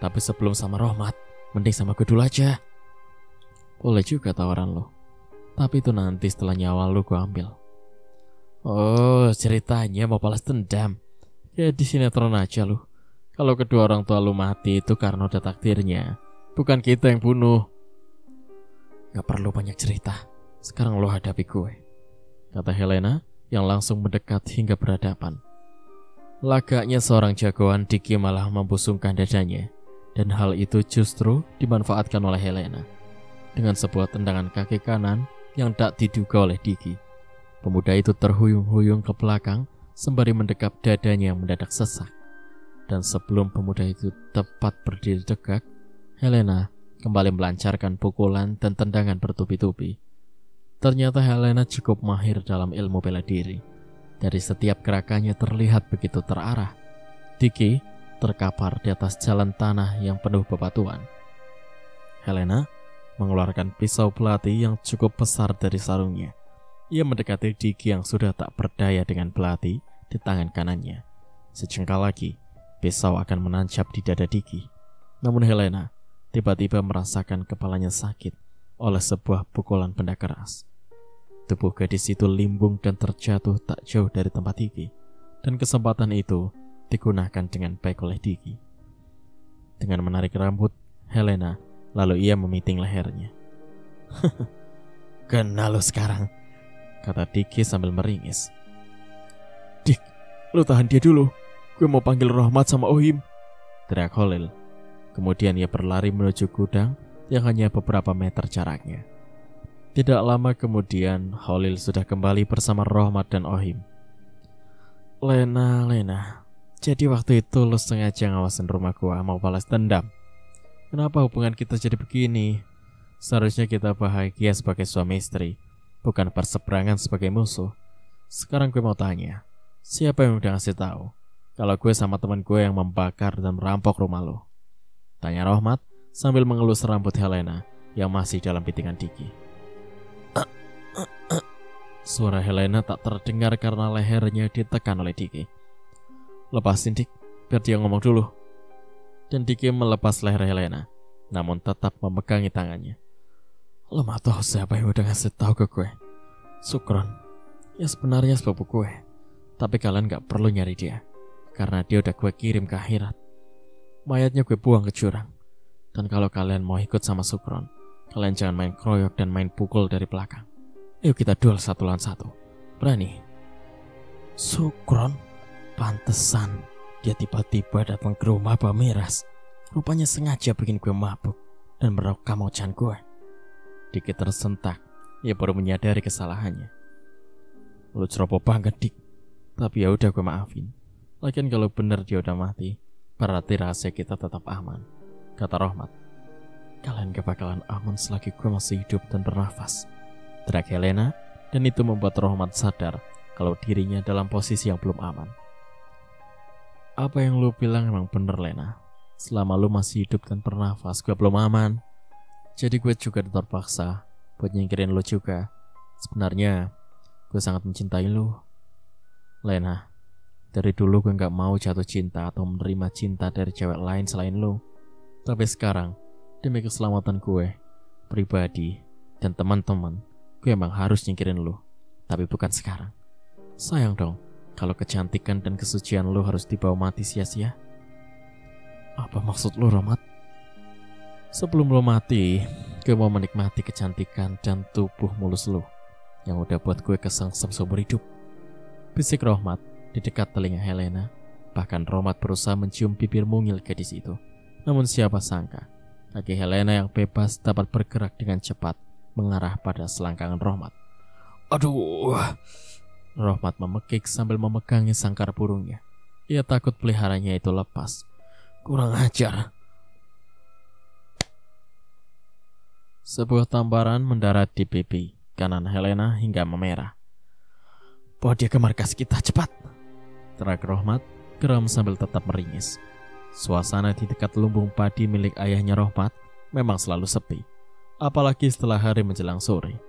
Tapi sebelum sama Rohmat, mending sama gue dulu aja. Boleh juga tawaran lo, tapi itu nanti setelah nyawa lo gue ambil. Oh, ceritanya mau balas dendam. Ya di sinetron aja lo. Kalau kedua orang tua lu mati itu karena udah takdirnya, bukan kita yang bunuh. Gak perlu banyak cerita, sekarang lu hadapi gue, kata Helena yang langsung mendekat hingga berhadapan. Lagaknya seorang jagoan, Diki malah membusungkan dadanya, dan hal itu justru dimanfaatkan oleh Helena. Dengan sebuah tendangan kaki kanan yang tak diduga oleh Diki, pemuda itu terhuyung-huyung ke belakang sembari mendekap dadanya yang mendadak sesak. Dan sebelum pemuda itu tepat berdiri tegak, Helena kembali melancarkan pukulan dan tendangan bertubi-tubi. Ternyata Helena cukup mahir dalam ilmu bela diri. Dari setiap gerakannya terlihat begitu terarah. Diki terkapar di atas jalan tanah yang penuh bebatuan. Helena mengeluarkan pisau belati yang cukup besar dari sarungnya. Ia mendekati Diki yang sudah tak berdaya dengan belati di tangan kanannya. Sejengkal lagi, pisau akan menancap di dada Diki. Namun Helena tiba-tiba merasakan kepalanya sakit oleh sebuah pukulan benda keras. Tubuh gadis itu limbung dan terjatuh tak jauh dari tempat Diki. Dan kesempatan itu digunakan dengan baik oleh Diki. Dengan menarik rambut Helena, lalu ia memiting lehernya. Kena lo sekarang. kata Diki sambil meringis. Dik, lu tahan dia dulu. Gue mau panggil Rohmat sama Ohim, teriak Holil. Kemudian ia berlari menuju gudang yang hanya beberapa meter jaraknya. Tidak lama kemudian, Holil sudah kembali bersama Rohmat dan Ohim. Lena, jadi waktu itu lu sengaja ngawasin rumah gua mau balas dendam. Kenapa hubungan kita jadi begini? Seharusnya kita bahagia sebagai suami istri, bukan berseberangan sebagai musuh. Sekarang gue mau tanya, siapa yang udah ngasih tahu kalau gue sama teman gue yang membakar dan merampok rumah lo? Tanya Rohmat sambil mengelus rambut Helena yang masih dalam pitingan Diki. Suara Helena tak terdengar karena lehernya ditekan oleh Diki. Lepasin Dik, biar dia ngomong dulu. Dan Diki melepas leher Helena, namun tetap memegangi tangannya. Lo mau tahu siapa yang udah ngasih tahu ke gue? Sukron. Ya sebenarnya sepupu gue, tapi kalian gak perlu nyari dia, karena dia udah gue kirim ke akhirat. Mayatnya gue buang ke jurang. Dan kalau kalian mau ikut sama Sukron, kalian jangan main kroyok dan main pukul dari belakang. Ayo kita duel 1 lawan 1. Berani? Sukron? Pantesan dia tiba-tiba datang ke rumah Pak Miras. Rupanya sengaja bikin gue mabuk dan merekam ocehan gue. Dikit tersentak, ia baru menyadari kesalahannya. Lu ceroboh banget Dik, tapi ya udah gue maafin. Lagian kalau bener dia udah mati, berarti rahasia kita tetap aman, kata Rohmat. Kalian gak bakalan aman selagi gue masih hidup dan bernafas, teriak Helena, dan itu membuat Rohmat sadar kalau dirinya dalam posisi yang belum aman. Apa yang lu bilang emang bener Lena. Selama lu masih hidup dan bernafas, gue belum aman. Jadi gue juga terpaksa buat nyingkirin lu juga. Sebenarnya gue sangat mencintai lu, Lena. Dari dulu gue gak mau jatuh cinta atau menerima cinta dari cewek lain selain lu. Tapi sekarang, demi keselamatan gue pribadi dan teman-teman, gue emang harus nyingkirin lu. Tapi bukan sekarang. Sayang dong kalau kecantikan dan kesucian lu harus dibawa mati sia-sia. Apa maksud lu, Rohmat? Sebelum lu mati, gue mau menikmati kecantikan dan tubuh mulus lu yang udah buat gue kesengsem seumur hidup, bisik Rohmat di dekat telinga Helena. Bahkan Rohmat berusaha mencium bibir mungil gadis itu. Namun siapa sangka, kaki Helena yang bebas dapat bergerak dengan cepat mengarah pada selangkangan Rohmat. Aduh! Rohmat memekik sambil memegangi sangkar burungnya. Ia takut peliharanya itu lepas. Kurang ajar. Sebuah tamparan mendarat di pipi kanan Helena hingga memerah. Bawa dia ke markas kita, cepat! Teriak Rohmat, geram sambil tetap meringis. Suasana di dekat lumbung padi milik ayahnya Rohmat memang selalu sepi. Apalagi setelah hari menjelang sore.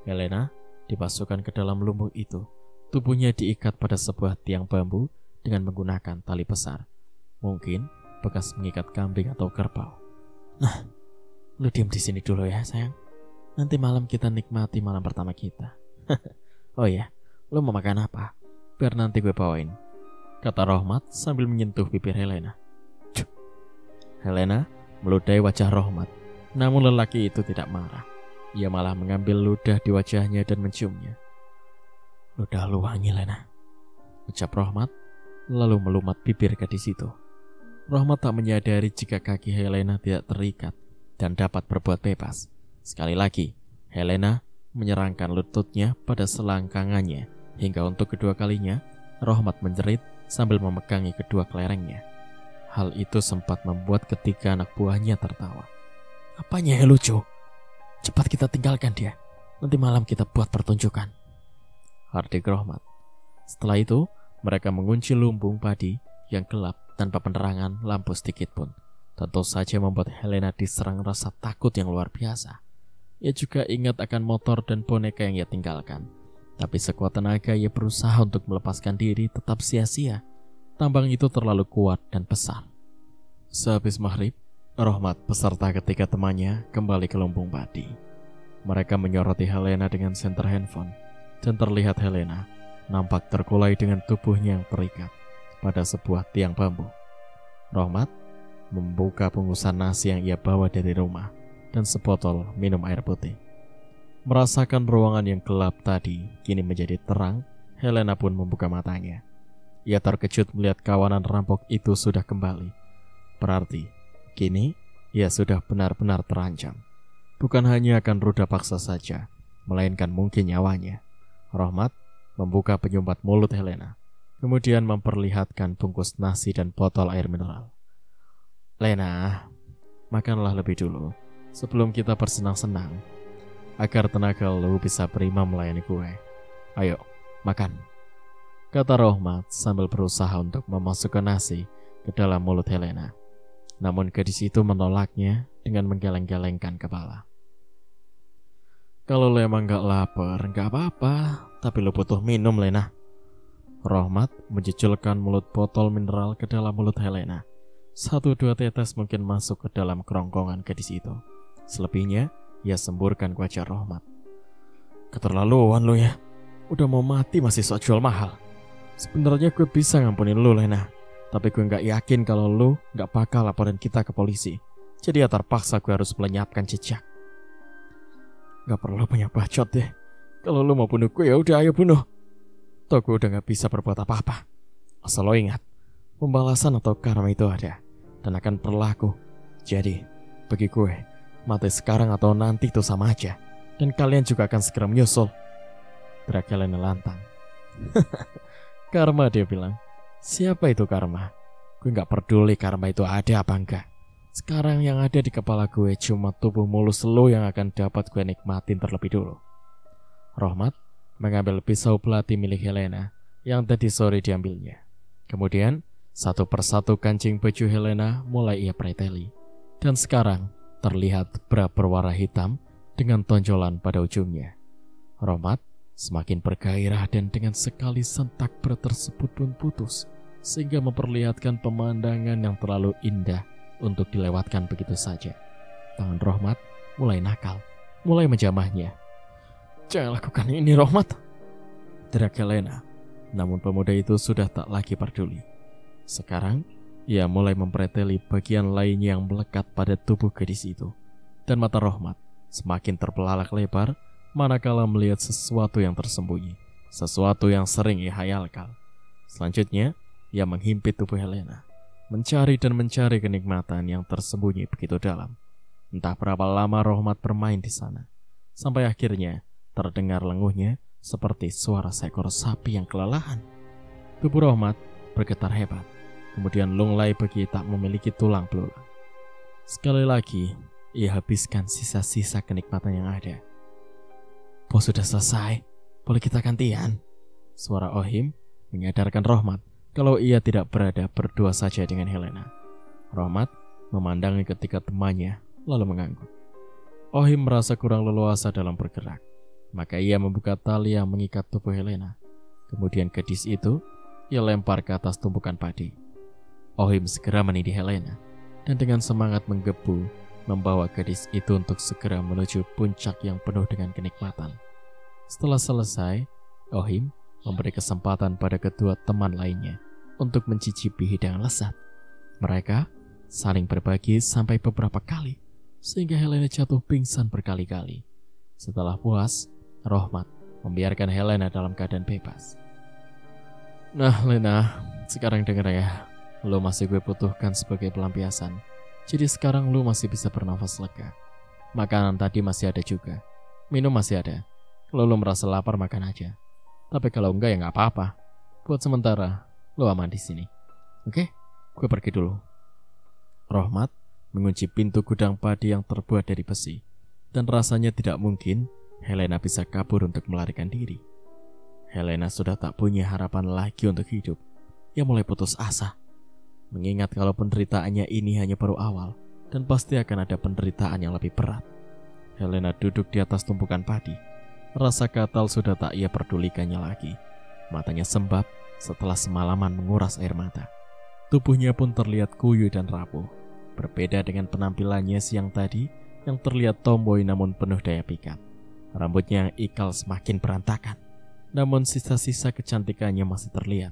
Helena dimasukkan ke dalam lumbung itu. Tubuhnya diikat pada sebuah tiang bambu dengan menggunakan tali besar. Mungkin bekas mengikat kambing atau kerbau. Nah, lu diam di sini dulu ya sayang. Nanti malam kita nikmati malam pertama kita. Oh ya, lu mau makan apa? Biar nanti gue bawain, kata Rohmat sambil menyentuh bibir Helena. Cuh. Helena meludahi wajah Rohmat, namun lelaki itu tidak marah. Ia malah mengambil ludah di wajahnya dan menciumnya. Ludah lu wangi, Lena, ucap Rohmat, lalu melumat bibir gadis itu. Rohmat tak menyadari jika kaki Helena tidak terikat dan dapat berbuat bebas. Sekali lagi, Helena menyerangkan lututnya pada selangkangannya hingga untuk kedua kalinya Rohmat menjerit sambil memegangi kedua kelerengnya. Hal itu sempat membuat ketiga anak buahnya tertawa. Apanya yang lucu? Cepat kita tinggalkan dia. Nanti malam kita buat pertunjukan, hardik Rohmat. Setelah itu, mereka mengunci lumbung padi yang gelap tanpa penerangan lampu sedikit pun. Tentu saja membuat Helena diserang rasa takut yang luar biasa. Ia juga ingat akan motor dan boneka yang ia tinggalkan. Tapi sekuat tenaga ia berusaha untuk melepaskan diri, tetap sia-sia. Tambang itu terlalu kuat dan besar. Sehabis maghrib, Rohmat beserta ketiga temannya kembali ke lumbung padi. Mereka menyoroti Helena dengan senter handphone. Dan terlihat Helena nampak terkulai dengan tubuhnya yang terikat pada sebuah tiang bambu. Rohmat membuka bungkusan nasi yang ia bawa dari rumah dan sebotol minum air putih. Merasakan ruangan yang gelap tadi kini menjadi terang, Helena pun membuka matanya. Ia terkejut melihat kawanan rampok itu sudah kembali. Berarti, kini ia sudah benar-benar terancam. Bukan hanya akan ruda paksa saja, melainkan mungkin nyawanya. Rohmat membuka penyumbat mulut Helena, kemudian memperlihatkan bungkus nasi dan botol air mineral. Lena, makanlah lebih dulu, sebelum kita bersenang-senang, agar tenaga lu bisa prima melayani gue. Ayo, makan, kata Rohmat sambil berusaha untuk memasukkan nasi ke dalam mulut Helena. Namun gadis itu menolaknya dengan menggeleng-gelengkan kepala. Kalau lu emang gak lapar, gak apa-apa, tapi lu butuh minum, Lena. Rohmat menjejelkan mulut botol mineral ke dalam mulut Helena. 1-2 tetes mungkin masuk ke dalam kerongkongan gadis itu. Selebihnya, ia semburkan ke wajah Rohmat. Keterlaluan lu ya, udah mau mati masih sok jual mahal. Sebenarnya gue bisa ngampunin lu, Lena, tapi gue gak yakin kalau lu gak bakal laporin kita ke polisi. Jadi ya terpaksa gue harus melenyapkan jejak. Gak perlu punya bacot deh. Kalau lu mau bunuh gue ya udah ayo bunuh. Toh gue udah gak bisa berbuat apa-apa. Asal lo ingat, pembalasan atau karma itu ada dan akan berlaku. Jadi, bagi gue, mati sekarang atau nanti itu sama aja. Dan kalian juga akan segera menyusul. Teriak Helena lantang. Karma, dia bilang. Siapa itu karma? Gue gak peduli karma itu ada apa enggak. Sekarang yang ada di kepala gue cuma tubuh mulus lo yang akan dapat gue nikmatin terlebih dulu. Rohmat mengambil pisau belati milik Helena yang tadi sore diambilnya. Kemudian, satu persatu kancing baju Helena mulai ia preteli. Dan sekarang terlihat bra berwarna hitam dengan tonjolan pada ujungnya. Rohmat semakin bergairah dan dengan sekali sentak bra tersebut pun putus, sehingga memperlihatkan pemandangan yang terlalu indah untuk dilewatkan begitu saja. Tangan Rohmat mulai nakal, mulai menjamahnya. Jangan lakukan ini, Rohmat, teriak Helena. Namun pemuda itu sudah tak lagi peduli. Sekarang, ia mulai mempreteli bagian lainnya yang melekat pada tubuh gadis itu. Dan mata Rohmat semakin terbelalak lebar manakala melihat sesuatu yang tersembunyi, sesuatu yang sering ia hayalkan. Selanjutnya, ia menghimpit tubuh Helena, mencari dan mencari kenikmatan yang tersembunyi begitu dalam. Entah berapa lama Rohmat bermain di sana, sampai akhirnya terdengar lenguhnya seperti suara seekor sapi yang kelelahan. Tubuh Rohmat bergetar hebat, kemudian lunglai bagi tak memiliki tulang belulang. Sekali lagi, ia habiskan sisa-sisa kenikmatan yang ada. Bos sudah selesai, boleh kita gantian? Suara Ohim menyadarkan Rohmat kalau ia tidak berada berdua saja dengan Helena. Rohmat memandangi ketika temannya lalu mengangguk. Ohim merasa kurang leluasa dalam bergerak. Maka ia membuka tali yang mengikat tubuh Helena. Kemudian gadis itu ia lempar ke atas tumpukan padi. Ohim segera menindih Helena dan dengan semangat menggebu membawa gadis itu untuk segera menuju puncak yang penuh dengan kenikmatan. Setelah selesai, Ohim memberi kesempatan pada kedua teman lainnya untuk mencicipi hidangan lezat. Mereka saling berbagi sampai beberapa kali, sehingga Helena jatuh pingsan berkali-kali. Setelah puas, Rohmat membiarkan Helena dalam keadaan bebas. Nah, Lena, sekarang denger ya. Lo masih gue butuhkan sebagai pelampiasan. Jadi sekarang lo masih bisa bernafas lega. Makanan tadi masih ada juga. Minum masih ada. Kalau lo merasa lapar, makan aja. Tapi kalau enggak ya nggak apa-apa. Buat sementara, lo aman di sini. Oke? Gue pergi dulu. Rohmat mengunci pintu gudang padi yang terbuat dari besi. Dan rasanya tidak mungkin Helena bisa kabur untuk melarikan diri. Helena sudah tak punya harapan lagi untuk hidup. Ia mulai putus asa, mengingat kalau penderitaannya ini hanya baru awal dan pasti akan ada penderitaan yang lebih berat. Helena duduk di atas tumpukan padi. Rasa gatal sudah tak ia perdulikannya lagi. Matanya sembab setelah semalaman menguras air mata. Tubuhnya pun terlihat kuyuh dan rapuh. Berbeda dengan penampilannya siang tadi yang terlihat tomboy namun penuh daya pikat. Rambutnya yang ikal semakin berantakan, namun sisa-sisa kecantikannya masih terlihat.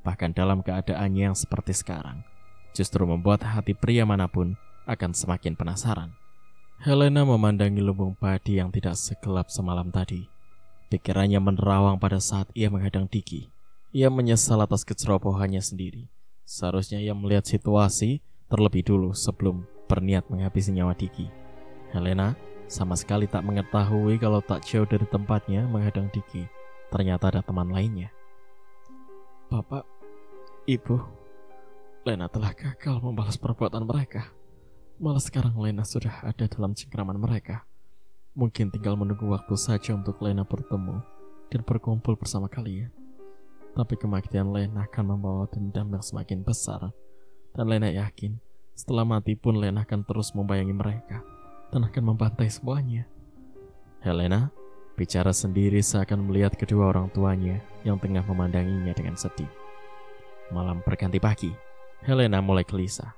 Bahkan dalam keadaannya yang seperti sekarang, justru membuat hati pria manapun akan semakin penasaran. Helena memandangi lumbung padi yang tidak segelap semalam tadi. Pikirannya menerawang pada saat ia menghadang Diki. Ia menyesal atas kecerobohannya sendiri. Seharusnya ia melihat situasi terlebih dulu sebelum berniat menghabisi nyawa Diki. Helena sama sekali tak mengetahui kalau tak jauh dari tempatnya menghadang Diki, ternyata ada teman lainnya. Bapak, Ibu, Lena telah gagal membalas perbuatan mereka. Malah sekarang Lena sudah ada dalam cengkraman mereka. Mungkin tinggal menunggu waktu saja untuk Lena bertemu dan berkumpul bersama kalian. Tapi kematian Lena akan membawa dendam yang semakin besar. Dan Lena yakin setelah mati pun Lena akan terus membayangi mereka dan akan membantai semuanya. Helena bicara sendiri seakan melihat kedua orang tuanya yang tengah memandanginya dengan sedih. Malam berganti pagi, Helena mulai gelisah.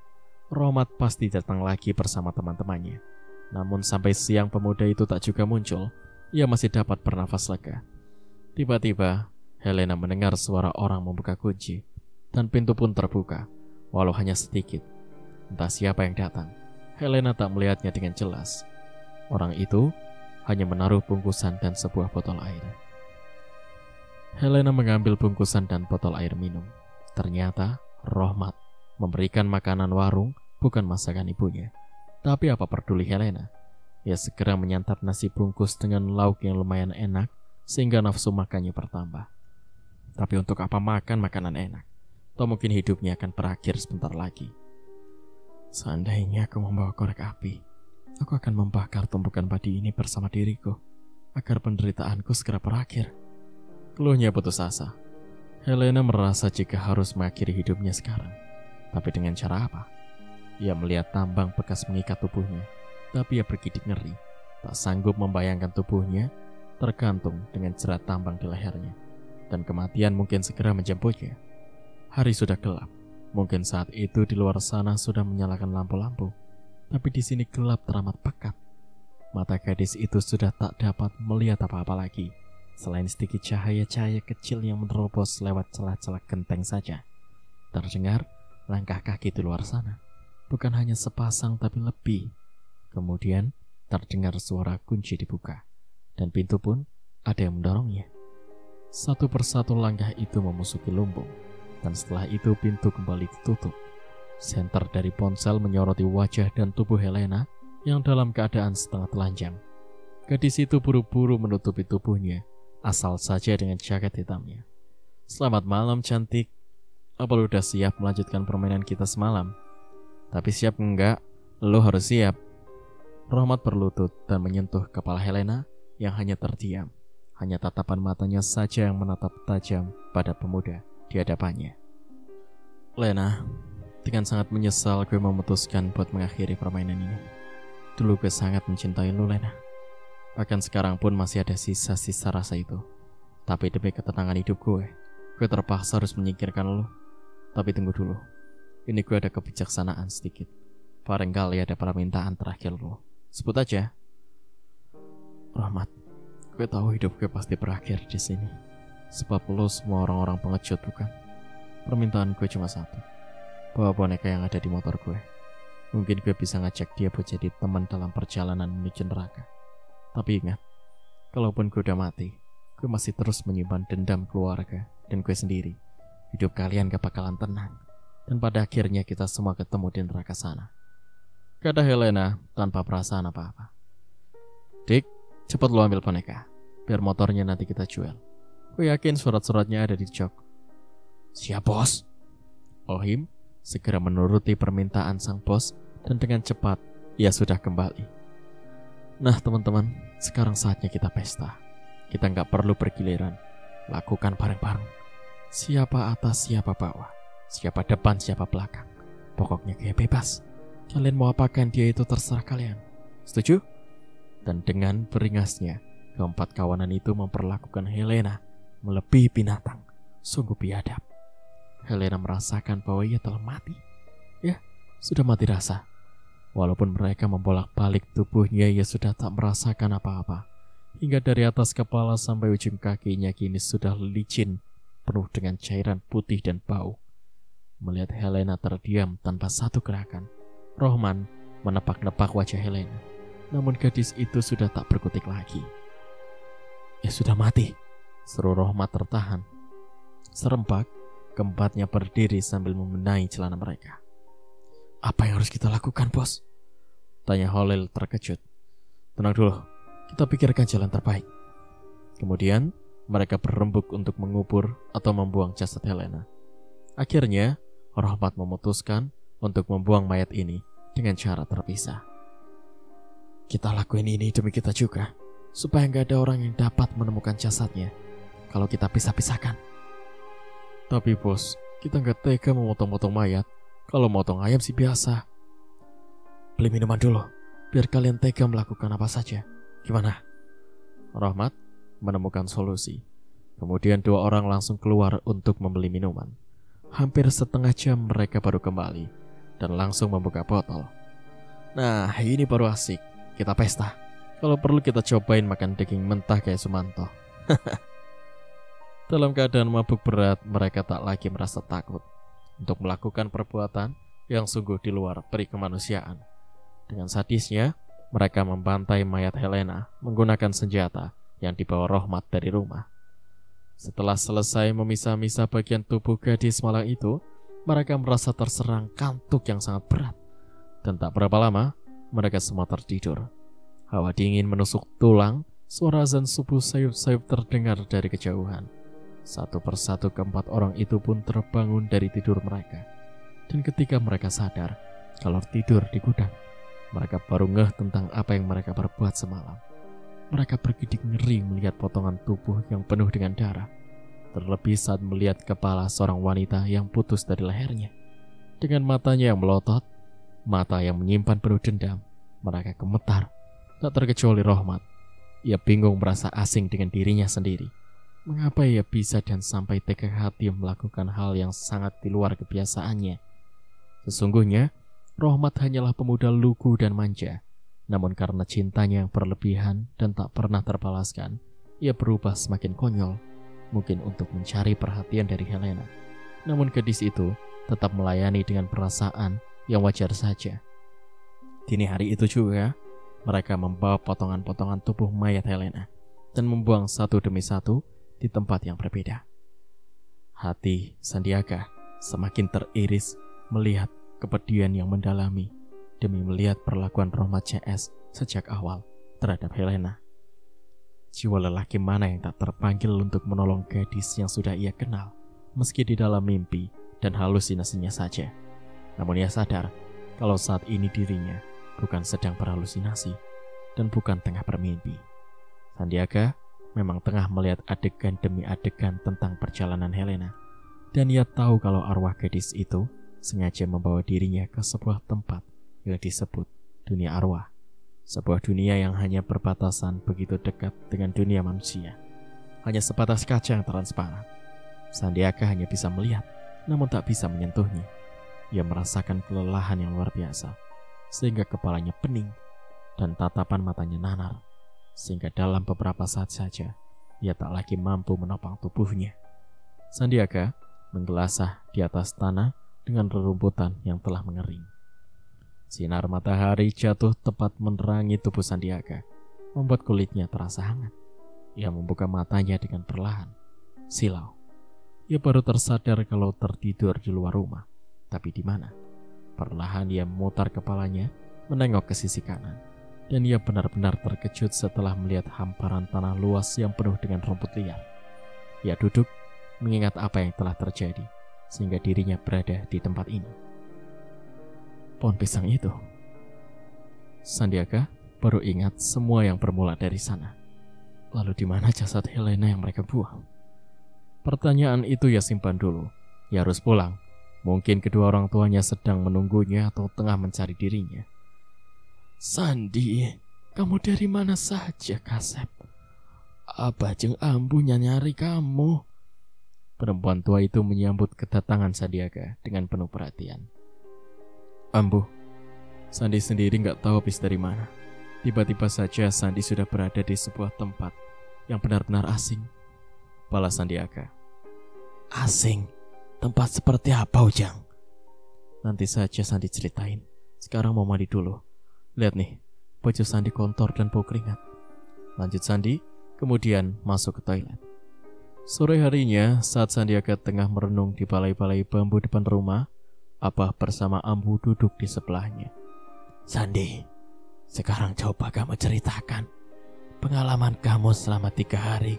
Rohmat pasti datang lagi bersama teman-temannya. Namun sampai siang pemuda itu tak juga muncul. Ia masih dapat bernafas lega. Tiba-tiba Helena mendengar suara orang membuka kunci, dan pintu pun terbuka, walau hanya sedikit. Entah siapa yang datang. Helena tak melihatnya dengan jelas. Orang itu hanya menaruh bungkusan dan sebuah botol air. Helena mengambil bungkusan dan botol air minum. Ternyata Rohmat memberikan makanan warung, bukan masakan ibunya. Tapi apa peduli Helena? Ia segera menyantap nasi bungkus dengan lauk yang lumayan enak, sehingga nafsu makannya bertambah. Tapi untuk apa makan makanan enak? Atau mungkin hidupnya akan berakhir sebentar lagi. Seandainya aku membawa korek api, aku akan membakar tumpukan padi ini bersama diriku, agar penderitaanku segera berakhir. Keluhnya putus asa. Helena merasa jika harus mengakhiri hidupnya sekarang. Tapi dengan cara apa? Ia melihat tambang bekas mengikat tubuhnya, tapi ia bergidik ngeri, tak sanggup membayangkan tubuhnya tergantung dengan jerat tambang di lehernya, dan kematian mungkin segera menjemputnya. Hari sudah gelap, mungkin saat itu di luar sana sudah menyalakan lampu-lampu, tapi di sini gelap teramat pekat. Mata gadis itu sudah tak dapat melihat apa-apa lagi, selain sedikit cahaya-cahaya kecil yang menerobos lewat celah-celah genteng saja. Terdengar langkah kaki di luar sana, bukan hanya sepasang tapi lebih. Kemudian terdengar suara kunci dibuka, dan pintu pun ada yang mendorongnya. Satu persatu langkah itu memasuki lumbung, dan setelah itu pintu kembali ditutup. Senter dari ponsel menyoroti wajah dan tubuh Helena yang dalam keadaan setengah telanjang. Gadis itu buru-buru menutupi tubuhnya, asal saja dengan jaket hitamnya. Selamat malam cantik. Apa lu udah siap melanjutkan permainan kita semalam? Tapi siap enggak, lu harus siap. Rohmat berlutut dan menyentuh kepala Helena yang hanya terdiam. Hanya tatapan matanya saja yang menatap tajam pada pemuda di hadapannya. Lena, dengan sangat menyesal gue memutuskan buat mengakhiri permainan ini. Dulu gue sangat mencintai lu, Lena. Bahkan sekarang pun masih ada sisa-sisa rasa itu. Tapi demi ketenangan hidup gue terpaksa harus menyingkirkan lu. Tapi tunggu dulu, ini gue ada kebijaksanaan sedikit. Barangkali ada permintaan terakhir lo. Sebut aja. Rahmat, gue tahu hidup gue pasti berakhir di sini. Sebab lo semua orang-orang pengecut bukan? Permintaan gue cuma satu. Bawa boneka yang ada di motor gue. Mungkin gue bisa ngajak dia buat jadi teman dalam perjalanan menuju neraka. Tapi ingat, kalaupun gue udah mati, gue masih terus menyimpan dendam keluarga dan gue sendiri. Hidup kalian gak bakalan tenang, dan pada akhirnya kita semua ketemu di neraka sana. Kata Helena tanpa perasaan apa-apa. Dik, cepat lo ambil boneka, biar motornya nanti kita jual. Gue yakin surat-suratnya ada di jok. Siap bos. Ohim segera menuruti permintaan sang bos, dan dengan cepat ia sudah kembali. Nah teman-teman, sekarang saatnya kita pesta. Kita gak perlu bergiliran, lakukan bareng-bareng. Siapa atas, siapa bawah, siapa depan, siapa belakang. Pokoknya kayak bebas. Kalian mau apakan dia itu terserah kalian. Setuju? Dan dengan beringasnya, keempat kawanan itu memperlakukan Helena melebihi binatang. Sungguh biadab. Helena merasakan bahwa ia telah mati. Ya, sudah mati rasa. Walaupun mereka membolak-balik tubuhnya, ia sudah tak merasakan apa-apa. Hingga dari atas kepala sampai ujung kakinya kini sudah licin, penuh dengan cairan putih dan bau. Melihat Helena terdiam tanpa satu gerakan, Rohman menepak-nepak wajah Helena. namun gadis itu sudah tak berkutik lagi. Ya sudah mati, seru Rohmat tertahan. Serempak, keempatnya berdiri sambil membenahi celana mereka. Apa yang harus kita lakukan, bos? Tanya Holil terkejut. Tenang dulu, kita pikirkan jalan terbaik. Kemudian, mereka berembuk untuk mengubur atau membuang jasad Helena. Akhirnya, Rohmat memutuskan untuk membuang mayat ini dengan cara terpisah. Kita lakuin ini demi kita juga, supaya nggak ada orang yang dapat menemukan jasadnya kalau kita pisah-pisahkan. Tapi bos, kita nggak tega memotong-motong mayat. Kalau motong ayam sih biasa. Beli minuman dulu, biar kalian tega melakukan apa saja. Gimana? Rohmat menemukan solusi. Kemudian dua orang langsung keluar untuk membeli minuman. Hampir setengah jam mereka baru kembali dan langsung membuka botol. Nah, ini baru asik. Kita pesta. Kalau perlu kita cobain makan daging mentah kayak Sumanto. Dalam keadaan mabuk berat, mereka tak lagi merasa takut untuk melakukan perbuatan yang sungguh di luar peri kemanusiaan. Dengan sadisnya, mereka membantai mayat Helena menggunakan senjata yang dibawa Rohmat dari rumah. Setelah selesai memisah-misah bagian tubuh gadis malang itu, mereka merasa terserang kantuk yang sangat berat. Dan tak berapa lama, mereka semua tertidur. Hawa dingin menusuk tulang, suara azan subuh sayup-sayup terdengar dari kejauhan. Satu persatu keempat orang itu pun terbangun dari tidur mereka. Dan ketika mereka sadar kalau tidur di gudang, mereka baru ngeh tentang apa yang mereka perbuat semalam. Mereka bergidik ngeri melihat potongan tubuh yang penuh dengan darah. Terlebih saat melihat kepala seorang wanita yang putus dari lehernya. Dengan matanya yang melotot, mata yang menyimpan penuh dendam, mereka gemetar. Tak terkecuali Rohmat. Ia bingung merasa asing dengan dirinya sendiri. Mengapa ia bisa dan sampai tega hati melakukan hal yang sangat di luar kebiasaannya? Sesungguhnya, Rohmat hanyalah pemuda lugu dan manja. Namun karena cintanya yang berlebihan dan tak pernah terbalaskan, ia berubah semakin konyol, mungkin untuk mencari perhatian dari Helena. Namun gadis itu tetap melayani dengan perasaan yang wajar saja. Dini hari itu juga, mereka membawa potongan-potongan tubuh mayat Helena dan membuang satu demi satu di tempat yang berbeda. Hati Sandiaga semakin teriris melihat kepedihan yang mendalami demi melihat perlakuan Rohmat CS sejak awal terhadap Helena. Jiwa lelaki mana yang tak terpanggil untuk menolong gadis yang sudah ia kenal, meski di dalam mimpi dan halusinasinya saja. Namun ia sadar kalau saat ini dirinya bukan sedang berhalusinasi dan bukan tengah bermimpi. Sandiaga memang tengah melihat adegan demi adegan tentang perjalanan Helena, dan ia tahu kalau arwah gadis itu sengaja membawa dirinya ke sebuah tempat yang disebut dunia arwah, sebuah dunia yang hanya berbatasan begitu dekat dengan dunia manusia, hanya sebatas kaca yang transparan. Sandiaga hanya bisa melihat, namun tak bisa menyentuhnya. Ia merasakan kelelahan yang luar biasa, sehingga kepalanya pening dan tatapan matanya nanar. Sehingga dalam beberapa saat saja, ia tak lagi mampu menopang tubuhnya. Sandiaga menggelasah di atas tanah dengan rerumputan yang telah mengering. Sinar matahari jatuh tepat menerangi tubuh Sandiaga, membuat kulitnya terasa hangat. Ia membuka matanya dengan perlahan. Silau. Ia baru tersadar kalau tertidur di luar rumah. Tapi di mana? Perlahan ia memutar kepalanya, menengok ke sisi kanan. Dan ia benar-benar terkejut setelah melihat hamparan tanah luas yang penuh dengan rumput liar. Ia duduk, mengingat apa yang telah terjadi, sehingga dirinya berada di tempat ini. Pohon pisang itu. Sandiaga baru ingat semua yang bermula dari sana. Lalu di mana jasad Helena yang mereka buang? Pertanyaan itu ia simpan dulu. Ia harus pulang. Mungkin kedua orang tuanya sedang menunggunya atau tengah mencari dirinya. Sandi, kamu dari mana saja, Kasep? Abah jeung ambunya nyari kamu. Perempuan tua itu menyambut kedatangan Sandiaga dengan penuh perhatian. Ambu, Sandi sendiri gak tahu habis dari mana. Tiba-tiba saja Sandi sudah berada di sebuah tempat yang benar-benar asing. Balas Sandiaga. Asing? Tempat seperti apa, Ujang? Nanti saja Sandi ceritain. Sekarang mau mandi dulu. Lihat nih, baju Sandi kotor dan bau keringat. Lanjut Sandi, kemudian masuk ke toilet. Sore harinya, saat Sandiaga tengah merenung di balai-balai bambu depan rumah, Abah bersama Ambu duduk di sebelahnya. Sandi, sekarang coba kamu ceritakan pengalaman kamu selama 3 hari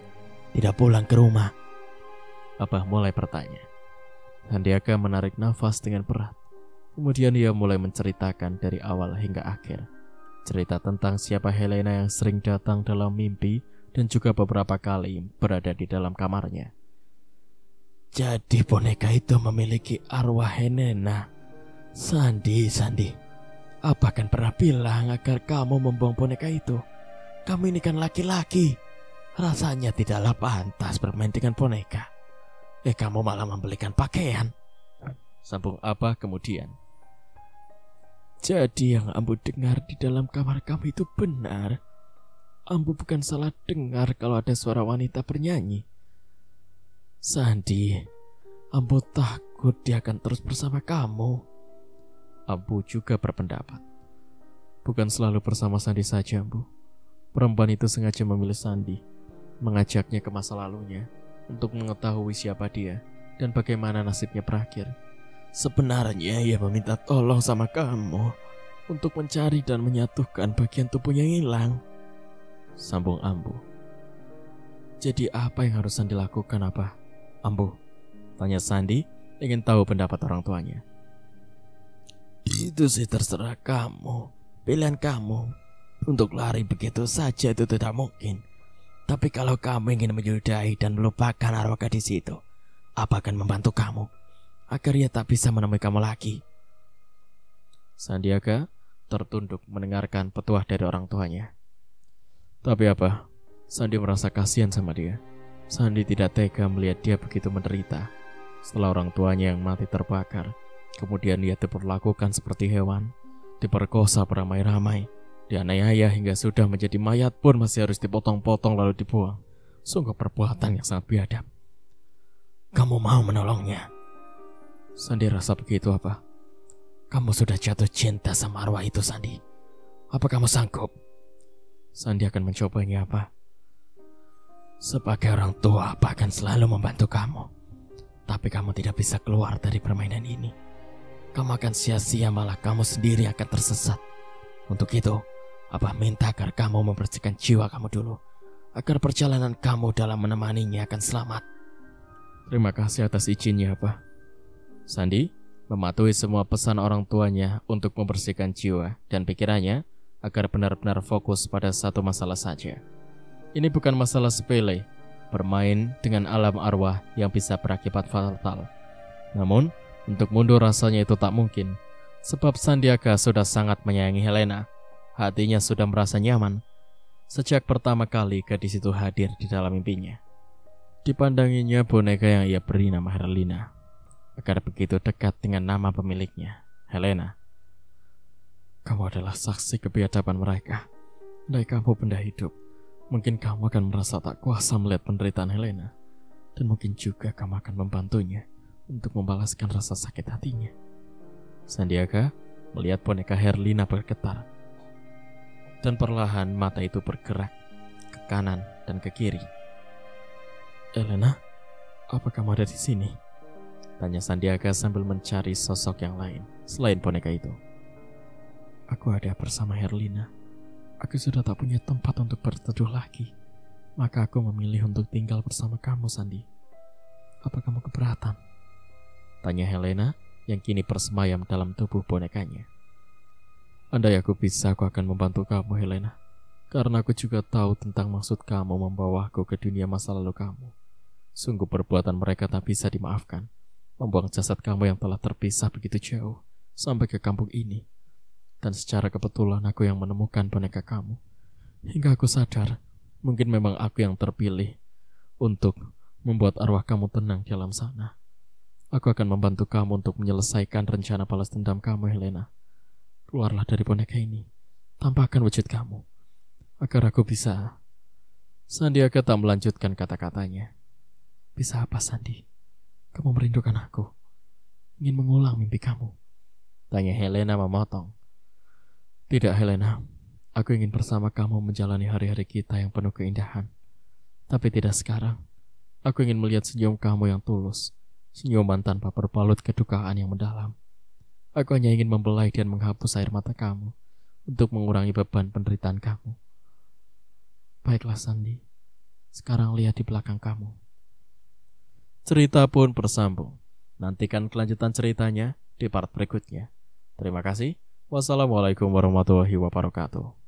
tidak pulang ke rumah. Abah mulai bertanya. Sandiaga menarik nafas dengan berat. Kemudian ia mulai menceritakan dari awal hingga akhir. Cerita tentang siapa Helena yang sering datang dalam mimpi dan juga beberapa kali berada di dalam kamarnya. Jadi boneka itu memiliki arwah Helena. Sandi, apa kan pernah bilang agar kamu membuang boneka itu? Kamu ini kan laki-laki. Rasanya tidaklah pantas bermain dengan boneka. Kamu malah membelikan pakaian. Sambung Abah kemudian. Jadi yang Ambu dengar di dalam kamar kamu itu benar. Ambu bukan salah dengar kalau ada suara wanita bernyanyi. Sandi, Ambu takut dia akan terus bersama kamu. Ambu juga berpendapat. Bukan selalu bersama Sandi saja, Ambu. Perempuan itu sengaja memilih Sandi, mengajaknya ke masa lalunya untuk mengetahui siapa dia dan bagaimana nasibnya berakhir. Sebenarnya ia meminta tolong sama kamu untuk mencari dan menyatukan bagian tubuhnya yang hilang. Sambung Ambu. Jadi apa yang harus Sandi lakukan, apa? Ambu, tanya Sandi, ingin tahu pendapat orang tuanya. Itu sih terserah kamu. Pilihan kamu. Untuk lari begitu saja itu tidak mungkin. Tapi kalau kamu ingin menyudahi dan melupakan arwah gadis itu, apa akan membantu kamu agar ia tak bisa menemui kamu lagi? Sandiaga tertunduk mendengarkan petuah dari orang tuanya. Tapi apa? Sandi merasa kasihan sama dia. Sandi tidak tega melihat dia begitu menderita setelah orang tuanya yang mati terbakar. Kemudian ia diperlakukan seperti hewan, diperkosa beramai-ramai, dianiaya hingga sudah menjadi mayat pun masih harus dipotong-potong lalu dibuang. Sungguh perbuatan yang sangat biadab. Kamu mau menolongnya? Sandi rasa begitu apa? Kamu sudah jatuh cinta sama arwah itu, Sandi. Apa kamu sanggup? Sandi akan mencobanya, apa? Sebagai orang tua, apa akan selalu membantu kamu. Tapi kamu tidak bisa keluar dari permainan ini. Kamu akan sia-sia, malah kamu sendiri akan tersesat. Untuk itu, Abah minta agar kamu membersihkan jiwa kamu dulu, agar perjalanan kamu dalam menemaninya akan selamat. Terima kasih atas izinnya, Abah. Sandi mematuhi semua pesan orang tuanya untuk membersihkan jiwa dan pikirannya agar benar-benar fokus pada satu masalah saja. Ini bukan masalah sepele, bermain dengan alam arwah yang bisa berakibat fatal. Namun, untuk mundur rasanya itu tak mungkin, sebab Sandiaga sudah sangat menyayangi Helena. Hatinya sudah merasa nyaman sejak pertama kali gadis itu hadir di dalam mimpinya. Dipandanginya boneka yang ia beri nama Herlina, agar begitu dekat dengan nama pemiliknya, Helena. Kamu adalah saksi kebiadaban mereka. Andai kamu benda hidup, mungkin kamu akan merasa tak kuasa melihat penderitaan Helena, dan mungkin juga kamu akan membantunya untuk membalaskan rasa sakit hatinya. Sandiaga melihat boneka Herlina bergetar, dan perlahan mata itu bergerak ke kanan dan ke kiri. Helena, apa kamu ada di sini? Tanya Sandiaga sambil mencari sosok yang lain selain boneka itu. Aku ada bersama Herlina. Aku sudah tak punya tempat untuk berteduh lagi. Maka aku memilih untuk tinggal bersama kamu, Sandi. Apa kamu keberatan? Tanya Helena yang kini bersemayam dalam tubuh bonekanya. Andai aku bisa, aku akan membantu kamu, Helena. Karena aku juga tahu tentang maksud kamu membawaku ke dunia masa lalu kamu. Sungguh perbuatan mereka tak bisa dimaafkan. Membuang jasad kamu yang telah terpisah begitu jauh sampai ke kampung ini. Dan secara kebetulan aku yang menemukan boneka kamu. Hingga aku sadar, mungkin memang aku yang terpilih untuk membuat arwah kamu tenang di alam sana. Aku akan membantu kamu untuk menyelesaikan rencana balas dendam kamu, Helena. Keluarlah dari boneka ini, tampakkan wujud kamu, agar aku bisa. Sandiaga tak melanjutkan kata-katanya. Bisa apa, Sandi? Kamu merindukan aku, ingin mengulang mimpi kamu? Tanya Helena memotong. Tidak, Helena. Aku ingin bersama kamu menjalani hari-hari kita yang penuh keindahan. Tapi tidak sekarang. Aku ingin melihat senyum kamu yang tulus, senyuman tanpa berbalut kedukaan yang mendalam. Aku hanya ingin membelai dan menghapus air mata kamu untuk mengurangi beban penderitaan kamu. Baiklah Sandi, sekarang lihat di belakang kamu. Cerita pun bersambung. Nantikan kelanjutan ceritanya di part berikutnya. Terima kasih. Wassalamualaikum warahmatullahi wabarakatuh.